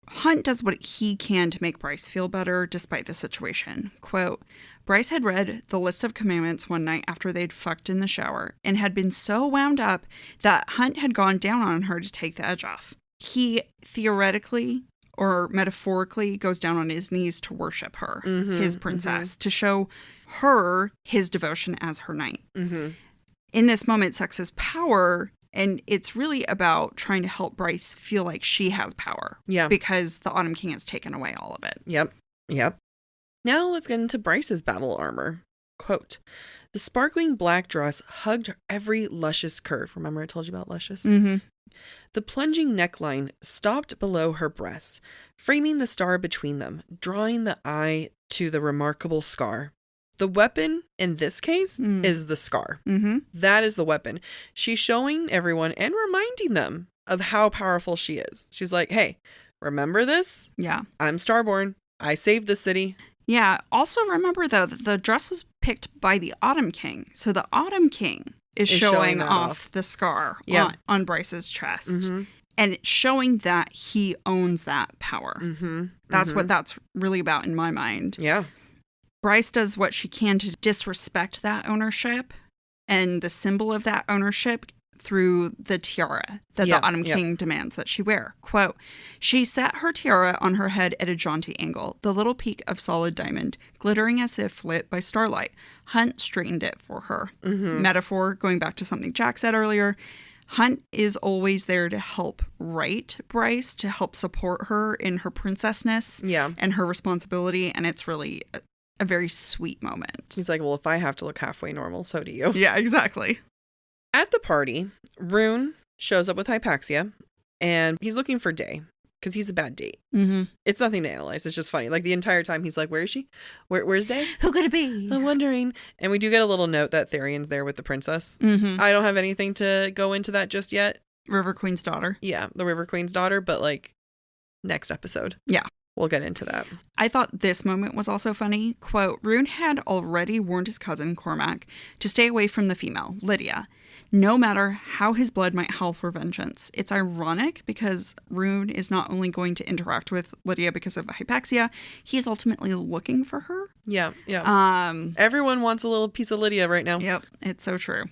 Speaker 7: Hunt does what he can to make Bryce feel better despite the situation. Quote, Bryce had read the list of commandments one night after they'd fucked in the shower and had been so wound up that Hunt had gone down on her to take the edge off. He theoretically or metaphorically goes down on his knees to worship her, his princess, to show her his devotion as her knight. In this moment, sex is power, and it's really about trying to help Bryce feel like she has power.
Speaker 6: Yeah.
Speaker 7: Because the Autumn King has taken away all of it.
Speaker 6: Yep. Now let's get into Bryce's battle armor. Quote, the sparkling black dress hugged every luscious curve. Remember I told you about luscious? The plunging neckline stopped below her breasts, framing the star between them, drawing the eye to the remarkable scar. The weapon in this case is the scar. That is the weapon. She's showing everyone and reminding them of how powerful she is. She's like, hey, remember this?
Speaker 7: Yeah.
Speaker 6: I'm Starborn. I saved the city.
Speaker 7: Yeah. Also remember, though, that the dress was picked by the Autumn King. So the Autumn King is showing off the scar on Bryce's chest. And it's showing that he owns that power. That's what that's really about in my mind.
Speaker 6: Yeah.
Speaker 7: Bryce does what she can to disrespect that ownership and the symbol of that ownership through the tiara that the Autumn King demands that she wear. Quote, she set her tiara on her head at a jaunty angle, the little peak of solid diamond, glittering as if lit by starlight. Hunt straightened it for her. Metaphor, going back to something Jac said earlier, Hunt is always there to help right Bryce, to help support her in her princessness and her responsibility, and it's really a very sweet moment.
Speaker 6: He's like, well, if I have to look halfway normal, so do you.
Speaker 7: Yeah, exactly.
Speaker 6: At the party, Rune shows up with Hypaxia, and he's looking for Day, because he's a bad date. It's nothing to analyze. It's just funny. Like, the entire time, he's like, where is she? Where's Day?
Speaker 7: Who could it be?
Speaker 6: I'm wondering. And we do get a little note that Therion's there with the princess. I don't have anything to go into that just yet.
Speaker 7: River Queen's daughter.
Speaker 6: Yeah, the River Queen's daughter, but, like, next episode.
Speaker 7: Yeah.
Speaker 6: We'll get into that.
Speaker 7: I thought this moment was also funny. Quote, Rune had already warned his cousin, Cormac, to stay away from the female, Lydia, no matter how his blood might howl for vengeance. It's ironic because Rune is not only going to interact with Lydia because of Hypaxia, he is ultimately looking for her.
Speaker 6: Yeah. Everyone wants a little piece of Lydia right now.
Speaker 7: Yep, it's so true.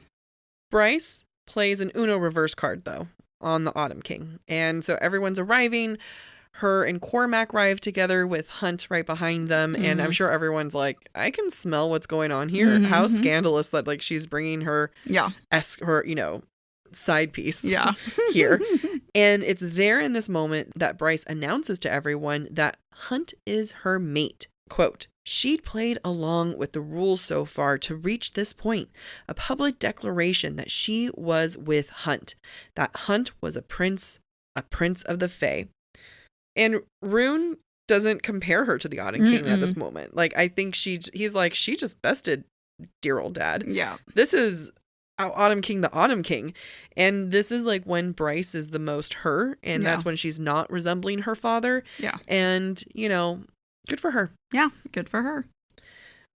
Speaker 6: Bryce plays an Uno reverse card, though, on the Autumn King. And so everyone's arriving. Her and Cormac arrive together with Hunt right behind them. And I'm sure everyone's like, I can smell what's going on here. How scandalous that like she's bringing her, side piece here. And it's there in this moment that Bryce announces to everyone that Hunt is her mate. Quote, she'd played along with the rules so far to reach this point, a public declaration that she was with Hunt, that Hunt was a prince of the Fae. And Rune doesn't compare her to the Autumn King at this moment. Like, I think he's like, she just bested dear old dad.
Speaker 7: Yeah.
Speaker 6: This is Autumn King, the Autumn King. And this is like when Bryce is the most her. And that's when she's not resembling her father.
Speaker 7: Yeah.
Speaker 6: And, good for her.
Speaker 7: Yeah, good for her.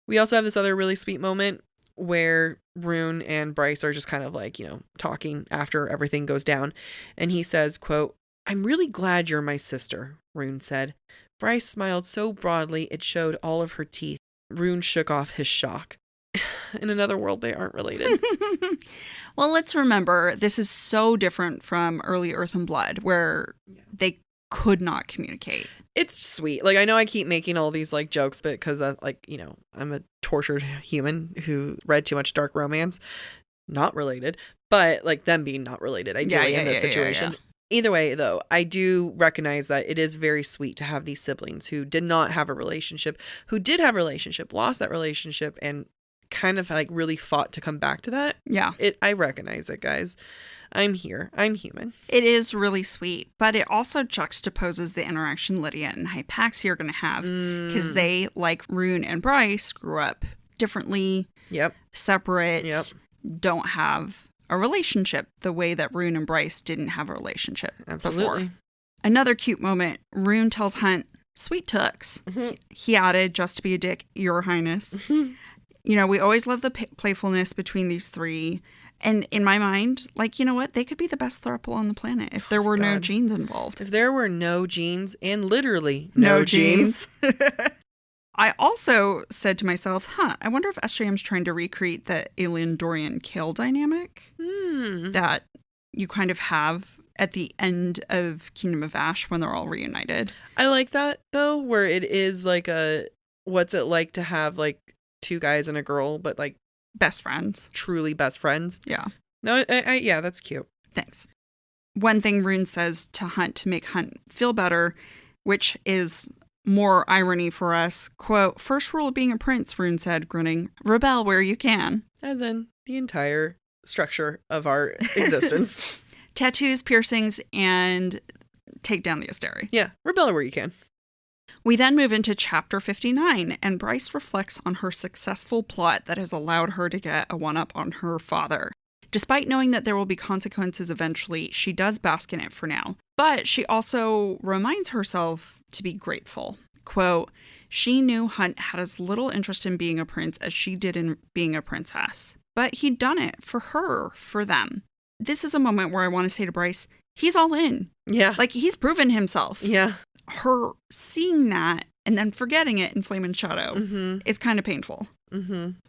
Speaker 6: We also have this other really sweet moment where Rune and Bryce are just kind of like, talking after everything goes down. And he says, quote, I'm really glad you're my sister, Rune said. Bryce smiled so broadly it showed all of her teeth. Rune shook off his shock. In another world, they aren't related.
Speaker 7: Well, let's remember, this is so different from early Earth and Blood, where they could not communicate.
Speaker 6: It's sweet. Like, I know I keep making all these like jokes, but because I'm a tortured human who read too much dark romance. Not related, but like them being not related, ideally in this situation. Either way, though, I do recognize that it is very sweet to have these siblings who did not have a relationship, who did have a relationship, lost that relationship, and kind of like really fought to come back to that.
Speaker 7: Yeah.
Speaker 6: I recognize it, guys. I'm here. I'm human.
Speaker 7: It is really sweet, but it also juxtaposes the interaction Lydia and Hypaxia are going to have because they, like Rune and Bryce, grew up differently, separate, don't have a relationship the way that Rune and Bryce didn't have a relationship before. Another cute moment, Rune tells Hunt, sweet tux. He added, just to be a dick, your highness. We always love the playfulness between these three. And in my mind, like, you know what? They could be the best throuple on the planet if there were no genes involved.
Speaker 6: If there were no genes, and literally no genes.
Speaker 7: I also said to myself, I wonder if SJM's trying to recreate the alien Dorian Kale dynamic that you kind of have at the end of Kingdom of Ash when they're all reunited.
Speaker 6: I like that, though, where it is like what's it like to have like two guys and a girl, but like
Speaker 7: best friends.
Speaker 6: Truly best friends.
Speaker 7: Yeah.
Speaker 6: No, yeah, that's cute.
Speaker 7: Thanks. One thing Rune says to Hunt to make Hunt feel better, which is more irony for us, quote, first rule of being a prince, Rune said, grinning, rebel where you can.
Speaker 6: As in the entire structure of our existence.
Speaker 7: Tattoos, piercings, and take down the Asteri.
Speaker 6: Yeah, rebel where you can.
Speaker 7: We then move into chapter 59, and Bryce reflects on her successful plot that has allowed her to get a one-up on her father. Despite knowing that there will be consequences eventually, she does bask in it for now. But she also reminds herself to be grateful. Quote, she knew Hunt had as little interest in being a prince as she did in being a princess. But he'd done it for her, for them. This is a moment where I want to say to Bryce, he's all in.
Speaker 6: Yeah.
Speaker 7: Like, he's proven himself.
Speaker 6: Yeah.
Speaker 7: Her seeing that and then forgetting it in Flame and Shadow is kind of painful.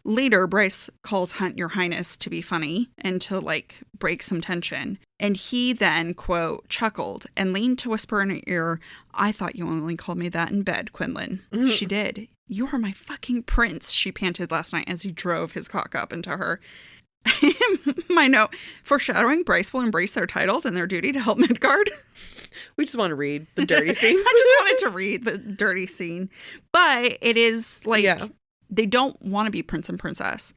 Speaker 7: Later, Bryce calls Hunt your highness to be funny and to, like, break some tension. And he then, quote, chuckled and leaned to whisper in her ear, I thought you only called me that in bed, Quinlan. She did. You are my fucking prince, she panted last night as he drove his cock up into her. My note, foreshadowing Bryce will embrace their titles and their duty to help Midgard.
Speaker 6: We just want to read the dirty scenes.
Speaker 7: I just wanted to read the dirty scene. But it is like, they don't want to be prince and princess,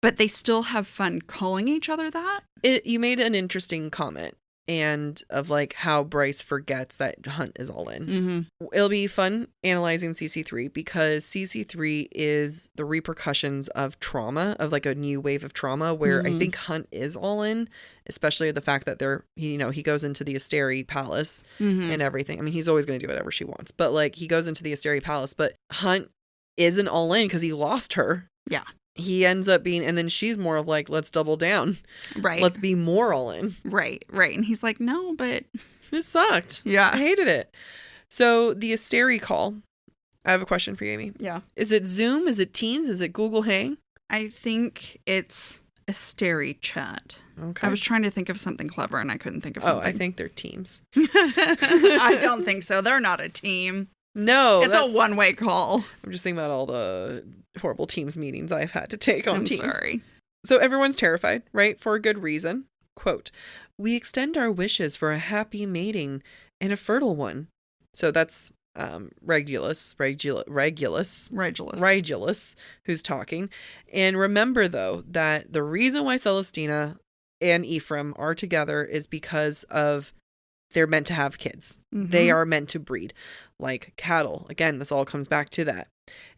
Speaker 7: but they still have fun calling each other that.
Speaker 6: You made an interesting comment and of like how Bryce forgets that Hunt is all in. It'll be fun analyzing CC3 because CC3 is the repercussions of trauma, of like a new wave of trauma where I think Hunt is all in, especially the fact that he goes into the Asteri palace and everything. I mean, he's always going to do whatever she wants, but like he goes into the Asteri palace, but Hunt isn't all in because he lost her.
Speaker 7: Yeah.
Speaker 6: He ends up being, and then she's more of like, let's double down.
Speaker 7: Right.
Speaker 6: Let's be more all in.
Speaker 7: Right. And he's like, no, but
Speaker 6: it sucked.
Speaker 7: Yeah.
Speaker 6: I hated it. So the Asteri call, I have a question for you, Amy.
Speaker 7: Yeah.
Speaker 6: Is it Zoom? Is it Teams? Is it Google Hang?
Speaker 7: I think it's Asteri chat.
Speaker 6: Okay.
Speaker 7: I was trying to think of something clever and I couldn't think of something.
Speaker 6: Oh, I think they're teams.
Speaker 7: I don't think so. They're not a team.
Speaker 6: No.
Speaker 7: It's a one-way call.
Speaker 6: I'm just thinking about all the horrible teams meetings I've had to take on teams.
Speaker 7: Sorry.
Speaker 6: So everyone's terrified, right? For a good reason. Quote, "We extend our wishes for a happy mating and a fertile one." So that's Regulus, who's talking. And remember, though, that the reason why Celestina and Ephraim are together is because of they're meant to have kids.
Speaker 7: Mm-hmm.
Speaker 6: They are meant to breed like cattle. Again, this all comes back to that.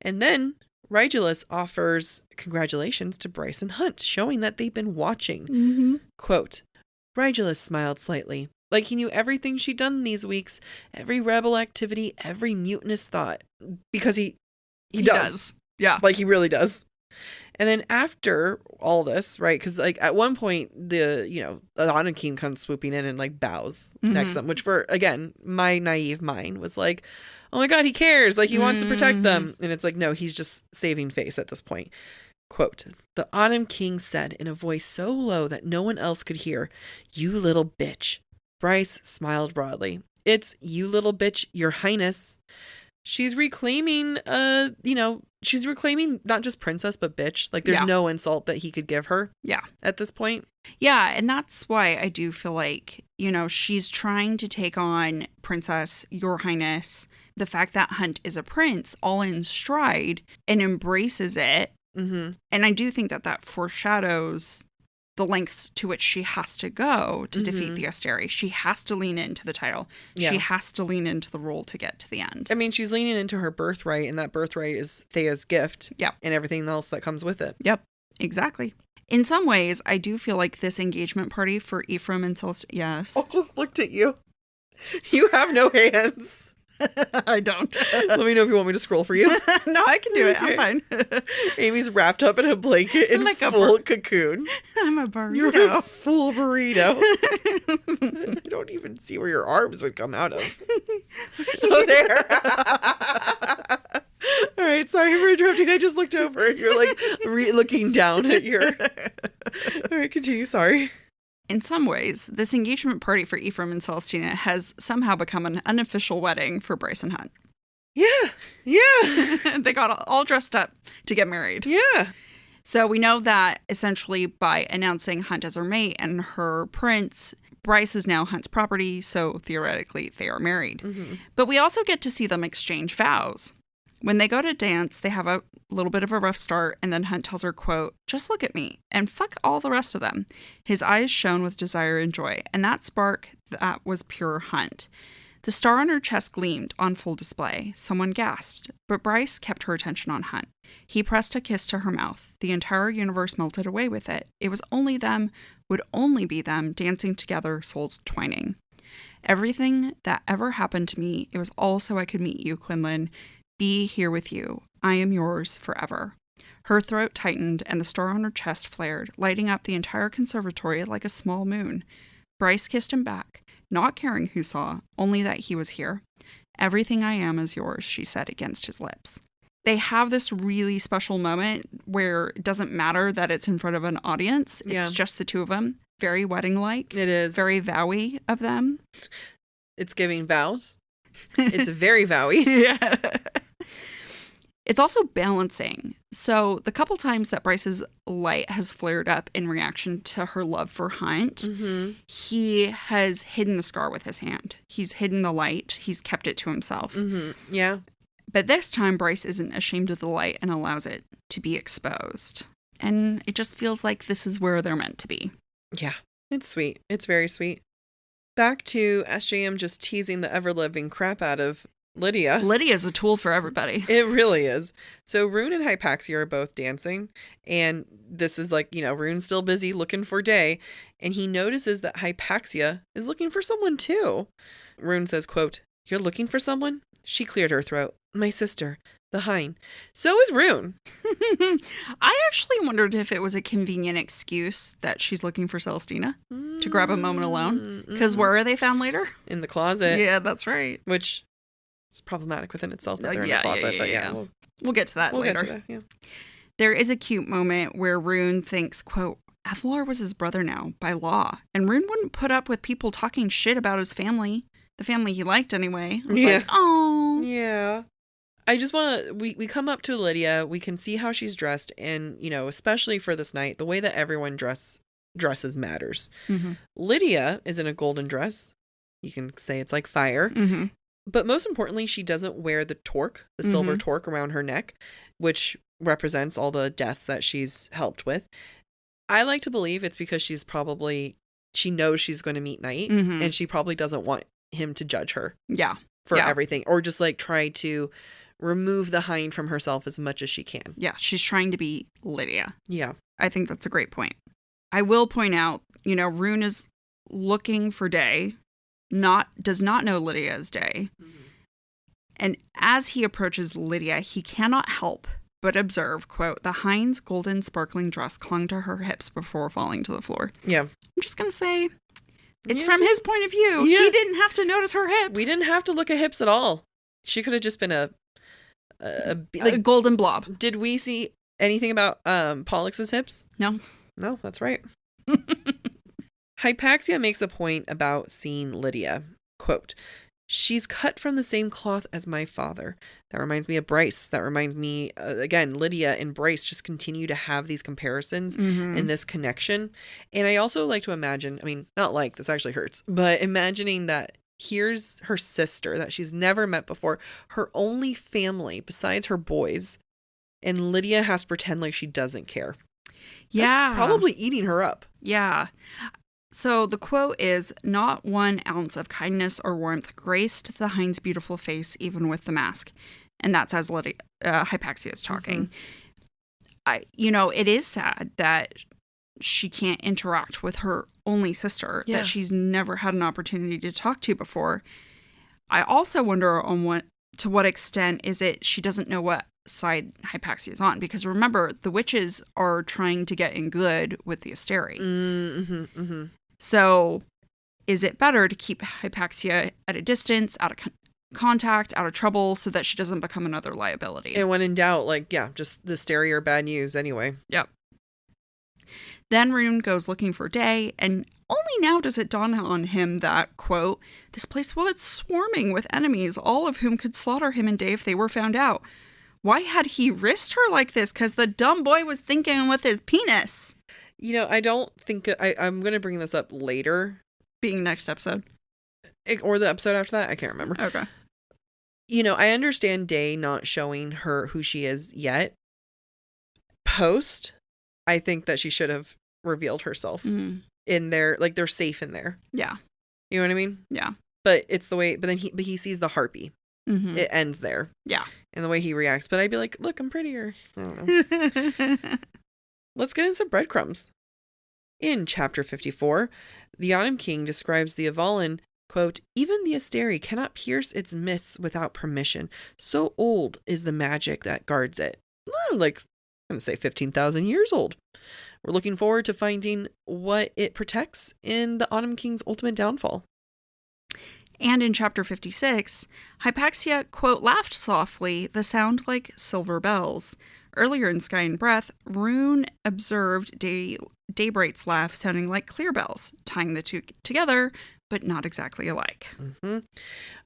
Speaker 6: And then Regulus offers congratulations to Bryce and Hunt, showing that they've been watching.
Speaker 7: Mm-hmm.
Speaker 6: Quote, "Regulus smiled slightly, like he knew everything she'd done these weeks, every rebel activity, every mutinous thought, because he does.
Speaker 7: Yeah.
Speaker 6: Like he really does. And then after all this, right, because like at one point the Anakim comes swooping in and like bows next to them, which for, again, my naive mind was like, oh my God, he cares, like he wants to protect them. And it's like, no, he's just saving face at this point. Quote, "The Autumn King said in a voice so low that no one else could hear, 'You little bitch.' Bryce smiled broadly. 'It's you little bitch, your highness.'" She's reclaiming, she's reclaiming not just princess, but bitch. Like there's no insult that he could give her.
Speaker 7: Yeah.
Speaker 6: At this point.
Speaker 7: Yeah. And that's why I do feel like, she's trying to take on princess, your highness, the fact that Hunt is a prince all in stride and embraces it.
Speaker 6: Mm-hmm.
Speaker 7: And I do think that foreshadows the lengths to which she has to go to defeat the Asteri. She has to lean into the title. Yeah. She has to lean into the role to get to the end.
Speaker 6: I mean, she's leaning into her birthright, and that birthright is Thea's gift.
Speaker 7: Yep.
Speaker 6: And everything else that comes with it.
Speaker 7: Yep, exactly. In some ways, I do feel like this engagement party for Ephraim and Celestina... Yes.
Speaker 6: I just looked at you. You have no hands.
Speaker 7: I don't.
Speaker 6: Let me know if you want me to scroll for you.
Speaker 7: No, I can do it. I'm fine.
Speaker 6: Amy's wrapped up in a blanket in like full cocoon.
Speaker 7: I'm a burrito.
Speaker 6: You're a full burrito. I don't even see where your arms would come out of. Oh, there. All right, sorry for interrupting. I just looked over and you're like looking down at your... All right, continue. Sorry.
Speaker 7: In some ways, this engagement party for Ephraim and Celestina has somehow become an unofficial wedding for Bryce and Hunt.
Speaker 6: Yeah. Yeah.
Speaker 7: They got all dressed up to get married.
Speaker 6: Yeah.
Speaker 7: So we know that essentially by announcing Hunt as her mate and her prince, Bryce is now Hunt's property, so theoretically they are married. Mm-hmm. But we also get to see them exchange vows. When they go to dance, they have a little bit of a rough start, and then Hunt tells her, quote, "Just look at me, and fuck all the rest of them." His eyes shone with desire and joy, and that spark, that was pure Hunt. The star on her chest gleamed on full display. Someone gasped, but Bryce kept her attention on Hunt. He pressed a kiss to her mouth. The entire universe melted away with it. It was only them, would only be them, dancing together, souls twining. "Everything that ever happened to me, it was all so I could meet you, Quinlan. Be here with you. I am yours forever." Her throat tightened and the star on her chest flared, lighting up the entire conservatory like a small moon. Bryce kissed him back, not caring who saw, only that he was here. "Everything I am is yours," she said against his lips. They have this really special moment where it doesn't matter that it's in front of an audience. It's just the two of them. Very wedding-like.
Speaker 6: It is.
Speaker 7: Very vowy of them.
Speaker 6: It's giving vows. It's very vowy.
Speaker 7: Yeah. It's also balancing. So the couple times that Bryce's light has flared up in reaction to her love for Hunt, he has hidden the scar with his hand. He's hidden the light. He's kept it to himself.
Speaker 6: Yeah.
Speaker 7: But this time, Bryce isn't ashamed of the light and allows it to be exposed. And it just feels like this is where they're meant to be.
Speaker 6: Yeah. It's sweet. It's very sweet. Back to SJM just teasing the ever-living crap out of Lydia.
Speaker 7: Lydia's a tool for everybody.
Speaker 6: It really is. So Rune and Hypaxia are both dancing, and this is like, Rune's still busy looking for Day, and he notices that Hypaxia is looking for someone too. Rune says, quote, "You're looking for someone?" She cleared her throat. "My sister, the Hind." So is Rune.
Speaker 7: I actually wondered if it was a convenient excuse that she's looking for Celestina to grab a moment alone. Because where are they found later?
Speaker 6: In the closet.
Speaker 7: Yeah, that's right.
Speaker 6: Which is problematic within itself that they're in the closet. But yeah.
Speaker 7: We'll get to that later.
Speaker 6: Get to that, yeah.
Speaker 7: There is a cute moment where Rune thinks, quote, Athalar was his brother now, by law, and Rune wouldn't put up with people talking shit about his family. The family he liked anyway. I was like, oh.
Speaker 6: Yeah. I just want to, we come up to Lydia, we can see how she's dressed, and, you know, especially for this night, the way that everyone dresses matters.
Speaker 7: Mm-hmm.
Speaker 6: Lydia is in a golden dress. You can say it's like fire.
Speaker 7: Mm-hmm.
Speaker 6: But most importantly, she doesn't wear the torque, the silver torque around her neck, which represents all the deaths that she's helped with. I like to believe it's because she knows she's going to meet Knight, and she probably doesn't want him to judge her.
Speaker 7: Yeah.
Speaker 6: For everything, or just like try to remove the hind from herself as much as she can.
Speaker 7: Yeah, she's trying to be Lydia.
Speaker 6: Yeah.
Speaker 7: I think that's a great point. I will point out, you know, Rune is looking for Day, does not know Lydia as Day. And as he approaches Lydia, he cannot help but observe, quote, the hind's golden sparkling dress clung to her hips before falling to the floor.
Speaker 6: Yeah.
Speaker 7: I'm just going to say, it's from his point of view.
Speaker 6: Yeah.
Speaker 7: He didn't have to notice her hips.
Speaker 6: We didn't have to look at hips at all. She could have just been a
Speaker 7: golden blob.
Speaker 6: Did we see anything about Pollux's hips?
Speaker 7: No.
Speaker 6: No, that's right. Hypaxia makes a point about seeing Lydia. Quote, she's cut from the same cloth as my father. That reminds me of Bryce. That reminds me, again, Lydia and Bryce just continue to have these comparisons and this connection. And I also like to imagine, I mean, not like, this actually hurts, but imagining that here's her sister that she's never met before, her only family besides her boys, and Lydia has to pretend like she doesn't care.
Speaker 7: Yeah.
Speaker 6: That's probably eating her up.
Speaker 7: Yeah. So the quote is, not 1 ounce of kindness or warmth graced the hind's beautiful face, even with the mask. And that's as Hypaxia is talking. It is sad that she can't interact with her only sister that she's never had an opportunity to talk to before. I also wonder to what extent is it she doesn't know what side Hypaxia is on, because remember, the witches are trying to get in good with the Asteri. So is it better to keep Hypaxia at a distance, out of contact, out of trouble, so that she doesn't become another liability?
Speaker 6: And when in doubt, just the Asteri are bad news anyway.
Speaker 7: Yep. Then Rune goes looking for Day, and only now does it dawn on him that, quote, this place was swarming with enemies, all of whom could slaughter him and Day if they were found out. Why had he risked her like this? Because the dumb boy was thinking with his penis.
Speaker 6: I don't think... I'm going to bring this up later.
Speaker 7: Being next episode?
Speaker 6: Or the episode after that? I can't remember.
Speaker 7: Okay.
Speaker 6: I understand Day not showing her who she is yet. Post, I think that she should have revealed herself in there. Like, they're safe in there.
Speaker 7: Yeah.
Speaker 6: You know what I mean?
Speaker 7: Yeah. But
Speaker 6: it's the way... But then he sees the harpy. It ends there.
Speaker 7: Yeah.
Speaker 6: And the way he reacts. But I'd be like, look, I'm prettier. I don't know. Let's get into some breadcrumbs. In chapter 54, the Autumn King describes the Avalon, quote, even the Asteri cannot pierce its mists without permission. So old is the magic that guards it. I'm going to say 15,000 years old. We're looking forward to finding what it protects in the Autumn King's ultimate downfall.
Speaker 7: And in chapter 56, Hypaxia, quote, laughed softly, the sound like silver bells. Earlier in Sky and Breath, Rune observed Daybright's laugh sounding like clear bells, tying the two together, but not exactly alike.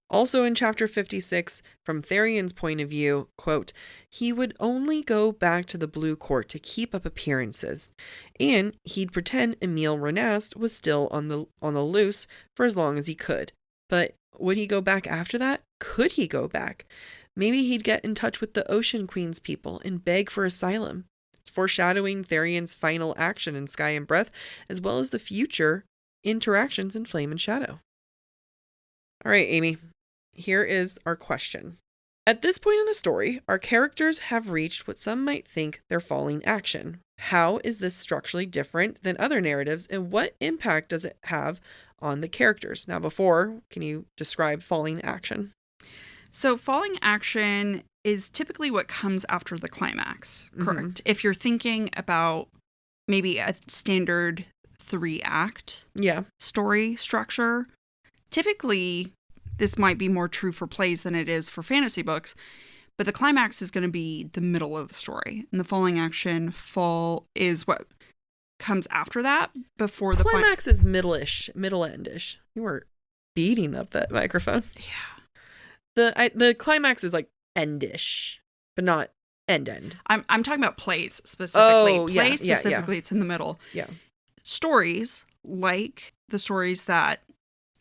Speaker 6: Also in chapter 56, from Therian's point of view, quote, he would only go back to the Blue Court to keep up appearances, and he'd pretend Emile Renast was still on the loose for as long as he could. But would he go back after that? Could he go back? Maybe he'd get in touch with the Ocean Queen's people and beg for asylum. It's foreshadowing Therian's final action in Sky and Breath, as well as the future interactions in Flame and Shadow. All right, Amy, here is our question. At this point in the story, our characters have reached what some might think their falling action. How is this structurally different than other narratives, and what impact does it have on the characters? Now, can you describe falling action?
Speaker 7: So falling action is typically what comes after the climax, correct? If you're thinking about maybe a standard 3-act story structure, typically this might be more true for plays than it is for fantasy books, but the climax is going to be the middle of the story. And the falling action is what comes after that before the
Speaker 6: climax is middle endish. You were beating up that microphone.
Speaker 7: Yeah.
Speaker 6: The climax is like endish, but not end.
Speaker 7: I'm talking about plays specifically.
Speaker 6: Oh, yeah,
Speaker 7: Plays specifically, it's in the middle.
Speaker 6: Yeah.
Speaker 7: Stories, like the stories that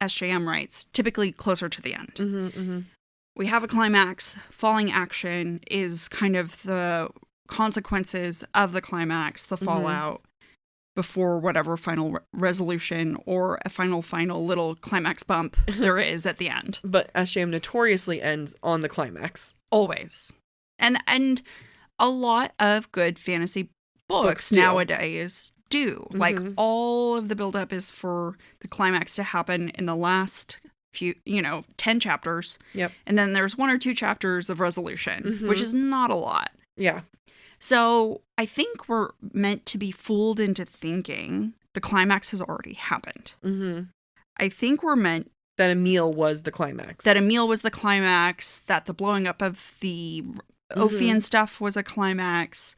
Speaker 7: SJM writes, typically closer to the end.
Speaker 6: Mm-hmm, mm-hmm.
Speaker 7: We have a climax. Falling action is kind of the consequences of the climax, the fallout, before whatever final resolution or a final little climax bump there is at the end.
Speaker 6: But SJM notoriously ends on the climax.
Speaker 7: Always. And a lot of good fantasy books nowadays do.
Speaker 6: Mm-hmm.
Speaker 7: Like, all of the buildup is for the climax to happen in the last few, 10 chapters.
Speaker 6: Yep.
Speaker 7: And then there's 1 or 2 chapters of resolution, which is not a lot.
Speaker 6: Yeah.
Speaker 7: So I think we're meant to be fooled into thinking the climax has already happened.
Speaker 6: Mm-hmm.
Speaker 7: I think we're meant
Speaker 6: that Emil was the climax.
Speaker 7: That the blowing up of the Ophian stuff was a climax,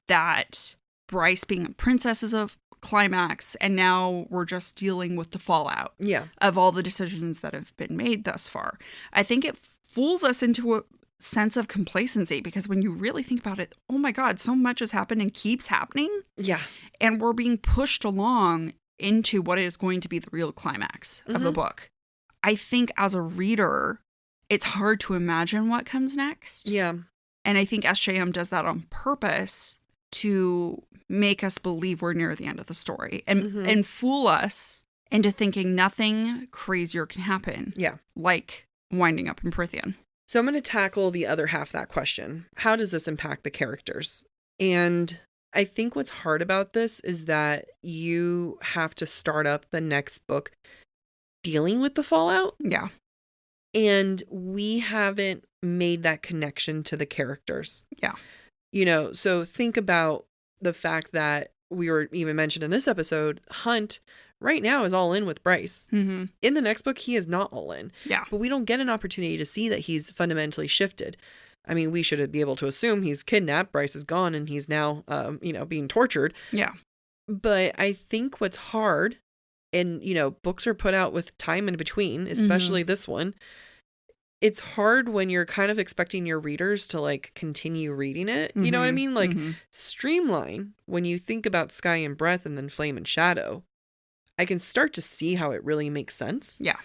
Speaker 7: that Bryce being a princess is a climax, and now we're just dealing with the fallout of all the decisions that have been made thus far. I think it fools us into a sense of complacency, because when you really think about it, oh my God, so much has happened and keeps happening. Yeah. And we're being pushed along into what is going to be the real climax of the book. I think as a reader, it's hard to imagine what comes next. Yeah. And I think SJM does that on purpose to make us believe we're near the end of the story and fool us into thinking nothing crazier can happen. Yeah. Like winding up in Prythian.
Speaker 6: So I'm going to tackle the other half of that question. How does this impact the characters? And I think what's hard about this is that you have to start up the next book dealing with the fallout. Yeah. And we haven't made that connection to the characters. Yeah. So think about the fact that we were even mentioned in this episode, Hunt right now is all in with Bryce. Mm-hmm. In the next book, he is not all in. Yeah. But we don't get an opportunity to see that he's fundamentally shifted. I mean, we should be able to assume he's kidnapped, Bryce is gone, and he's now, being tortured. Yeah. But I think what's hard, and, books are put out with time in between, especially this one. It's hard when you're kind of expecting your readers to like continue reading it. You know what I mean? Like Streamline, when you think about Sky and Breath and then Flame and Shadow, I can start to see how it really makes sense. Yeah.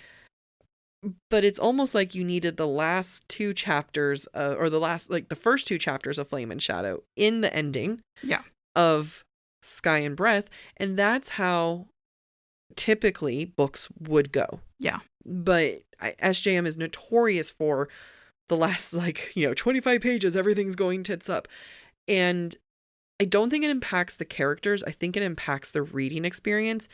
Speaker 6: But it's almost like you needed the last 2 chapters the first 2 chapters of Flame and Shadow in the ending of Sky and Breath. And that's how typically books would go. Yeah. But SJM is notorious for the last 25 pages, everything's going tits up. And I don't think it impacts the characters. I think it impacts the reading experience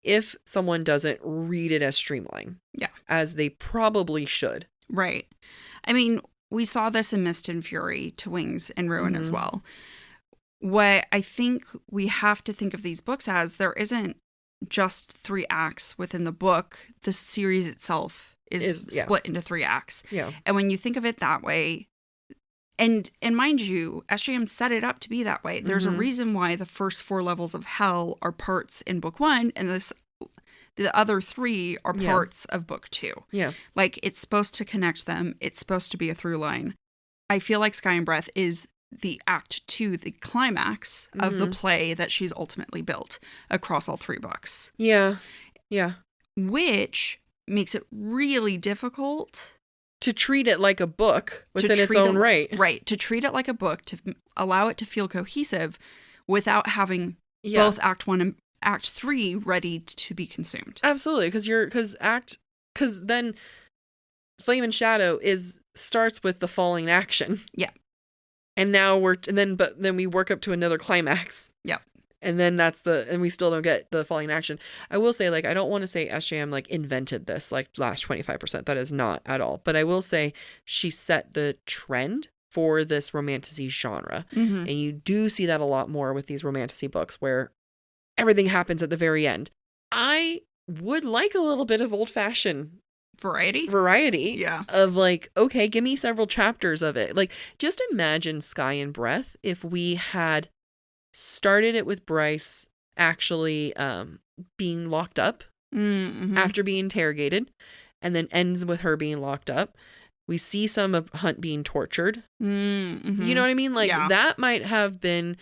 Speaker 6: if someone doesn't read it as Streamline. Yeah. As they probably should.
Speaker 7: Right. I mean, we saw this in Mist and Fury to Wings and Ruin as well. What I think we have to think of these books as, there isn't just 3 acts within the book. The series itself is split into 3 acts. Yeah. And when you think of it that way, and mind you, SJM set it up to be that way. There's a reason why the first 4 levels of hell are parts in book 1, and the other 3 are parts of book 2. Yeah. Like, it's supposed to connect them. It's supposed to be a through line. I feel like Sky and Breath is the act 2, the climax of the play that she's ultimately built across all 3 books. Yeah. Yeah. Which makes it really difficult
Speaker 6: to treat it like a book within its own right.
Speaker 7: Right. To treat it like a book, to allow it to feel cohesive without having both Act 1 and Act 3 ready to be consumed.
Speaker 6: Absolutely. Because then Flame and Shadow starts with the falling action. Yeah. And now but then we work up to another climax. Yeah. And then and we still don't get the falling action. I will say, I don't want to say SJM invented this, last 25%. That is not at all. But I will say she set the trend for this romantasy genre. And you do see that a lot more with these romantasy books where everything happens at the very end. I would like a little bit of old-fashioned variety. Yeah. Of okay, give me several chapters of it. Just imagine Sky and Breath if we had started it with Bryce actually being locked up
Speaker 7: Mm-hmm.
Speaker 6: after being interrogated, and then ends with her being locked up. We see some of Hunt being tortured.
Speaker 7: Mm-hmm.
Speaker 6: You know what I mean? Like,
Speaker 7: Yeah.
Speaker 6: that might have been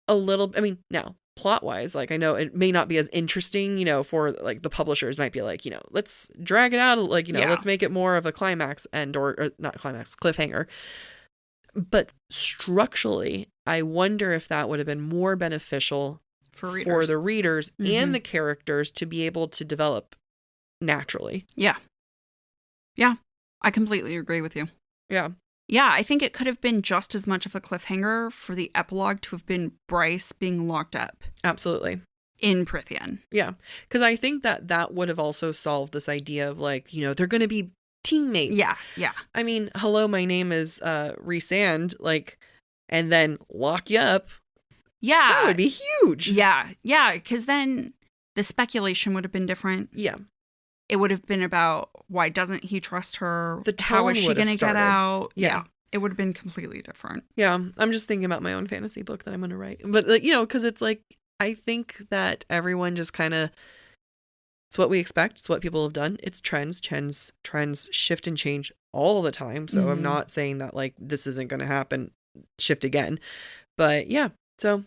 Speaker 6: a little, I mean, now, plot-wise, like, I know it may not be as interesting, you know, for, like, the publishers might be like, you know, let's drag it out, like, you know,
Speaker 7: Yeah.
Speaker 6: let's make it more of a climax or not climax, cliffhanger. But structurally, I wonder if that would have been more beneficial
Speaker 7: For readers.
Speaker 6: for the readers
Speaker 7: Mhm.
Speaker 6: and the characters to be able to develop naturally.
Speaker 7: Yeah. Yeah. I completely agree with you.
Speaker 6: Yeah.
Speaker 7: Yeah, I think it could have been just as much of a cliffhanger for the epilogue to have been Bryce being locked up
Speaker 6: Absolutely.
Speaker 7: in Prithian.
Speaker 6: Yeah. Because I think that would have also solved this idea of, like, you know, they're going to be teammates.
Speaker 7: Yeah, yeah.
Speaker 6: I mean, hello, my name is Resand, like, and then lock you up.
Speaker 7: Yeah.
Speaker 6: That would be huge.
Speaker 7: Yeah, yeah, because then the speculation would have been different.
Speaker 6: Yeah.
Speaker 7: It would have been about, why doesn't he trust her?
Speaker 6: The
Speaker 7: How is
Speaker 6: tone
Speaker 7: she
Speaker 6: would have
Speaker 7: going to get
Speaker 6: started.
Speaker 7: out?
Speaker 6: Yeah.
Speaker 7: It would have been completely different.
Speaker 6: Yeah. I'm just thinking about my own fantasy book that I'm going to write. But, like, you know, because it's like, I think that everyone just kind of, it's what we expect. It's what people have done. It's trends shift and change all the time. So I'm
Speaker 7: Mhm.
Speaker 6: not saying that, like, this isn't going to happen, shift again. But yeah. So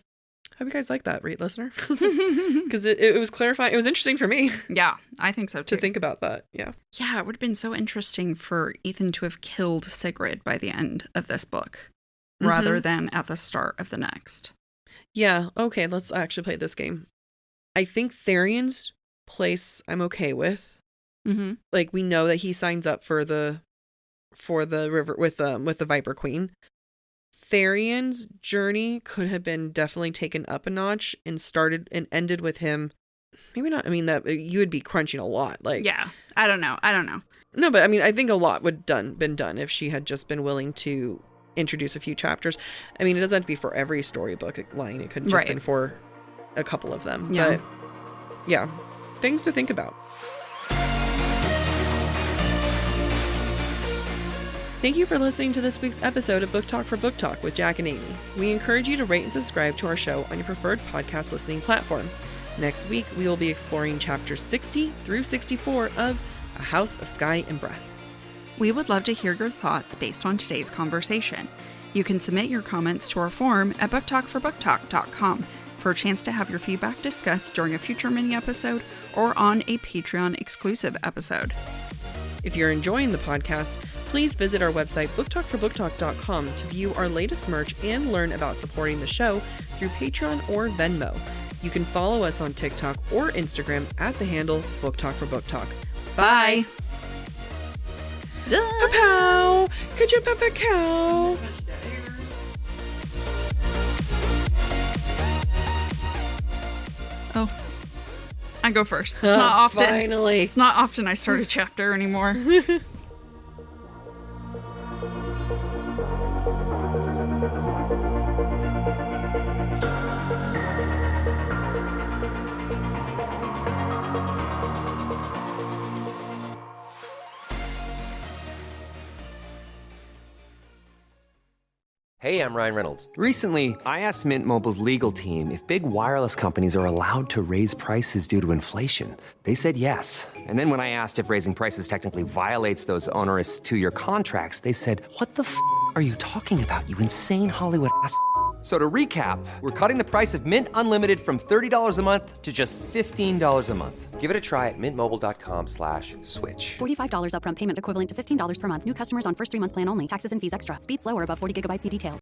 Speaker 6: hope you guys like that, listener. Because it was clarifying. It was interesting for me
Speaker 7: Yeah, I think so too.
Speaker 6: to think about that. Yeah.
Speaker 7: Yeah, it would have been so interesting for Ithan to have killed Sigrid by the end of this book, rather than at the start of the next.
Speaker 6: Yeah. Okay. Let's actually play this game. I think Therian's place I'm okay with.
Speaker 7: Mm-hmm.
Speaker 6: Like, we know that he signs up for the river with the Viper Queen. Therian's journey could have been definitely taken up a notch and started and ended with him. Maybe not. I mean, that you would be crunching a lot. Like,
Speaker 7: Yeah, I don't know.
Speaker 6: no, but I mean, I think a lot would been done if she had just been willing to introduce a few chapters. I mean, it doesn't have to be for every storybook line. It could have just
Speaker 7: Right.
Speaker 6: been for a couple of them.
Speaker 7: Yeah.
Speaker 6: But yeah, things to think about. Thank you for listening to this week's episode of Book Talk for Book Talk with Jac and Amy. We encourage you to rate and subscribe to our show on your preferred podcast listening platform. Next week, we will be exploring chapters 60 through 64 of A House of Sky and Breath.
Speaker 7: We would love to hear your thoughts based on today's conversation. You can submit your comments to our forum at booktalkforbooktalk.com for a chance to have your feedback discussed during a future mini episode or on a Patreon exclusive episode.
Speaker 6: If you're enjoying the podcast, please visit our website, booktalkforbooktalk.com, to view our latest merch and learn about supporting the show through Patreon or Venmo. You can follow us on TikTok or Instagram at the handle booktalkforbooktalk.
Speaker 7: Bye!
Speaker 6: Pow! Could you pep a cow?
Speaker 7: Oh, I go first. It's not often.
Speaker 6: Finally.
Speaker 7: It's not often I start a chapter anymore.
Speaker 4: Hey, I'm Ryan Reynolds. Recently, I asked Mint Mobile's legal team if big wireless companies are allowed to raise prices due to inflation. They said yes. And then when I asked if raising prices technically violates those onerous two-year contracts, they said, "What the f*** are you talking about, you insane Hollywood ass?" So to recap, we're cutting the price of Mint Unlimited from $30 a month to just $15 a month. Give it a try at mintmobile.com/switch.
Speaker 5: $45 upfront payment equivalent to $15 per month. New customers on first 3-month plan only. Taxes and fees extra. Speed slower above 40 gigabytes. See details.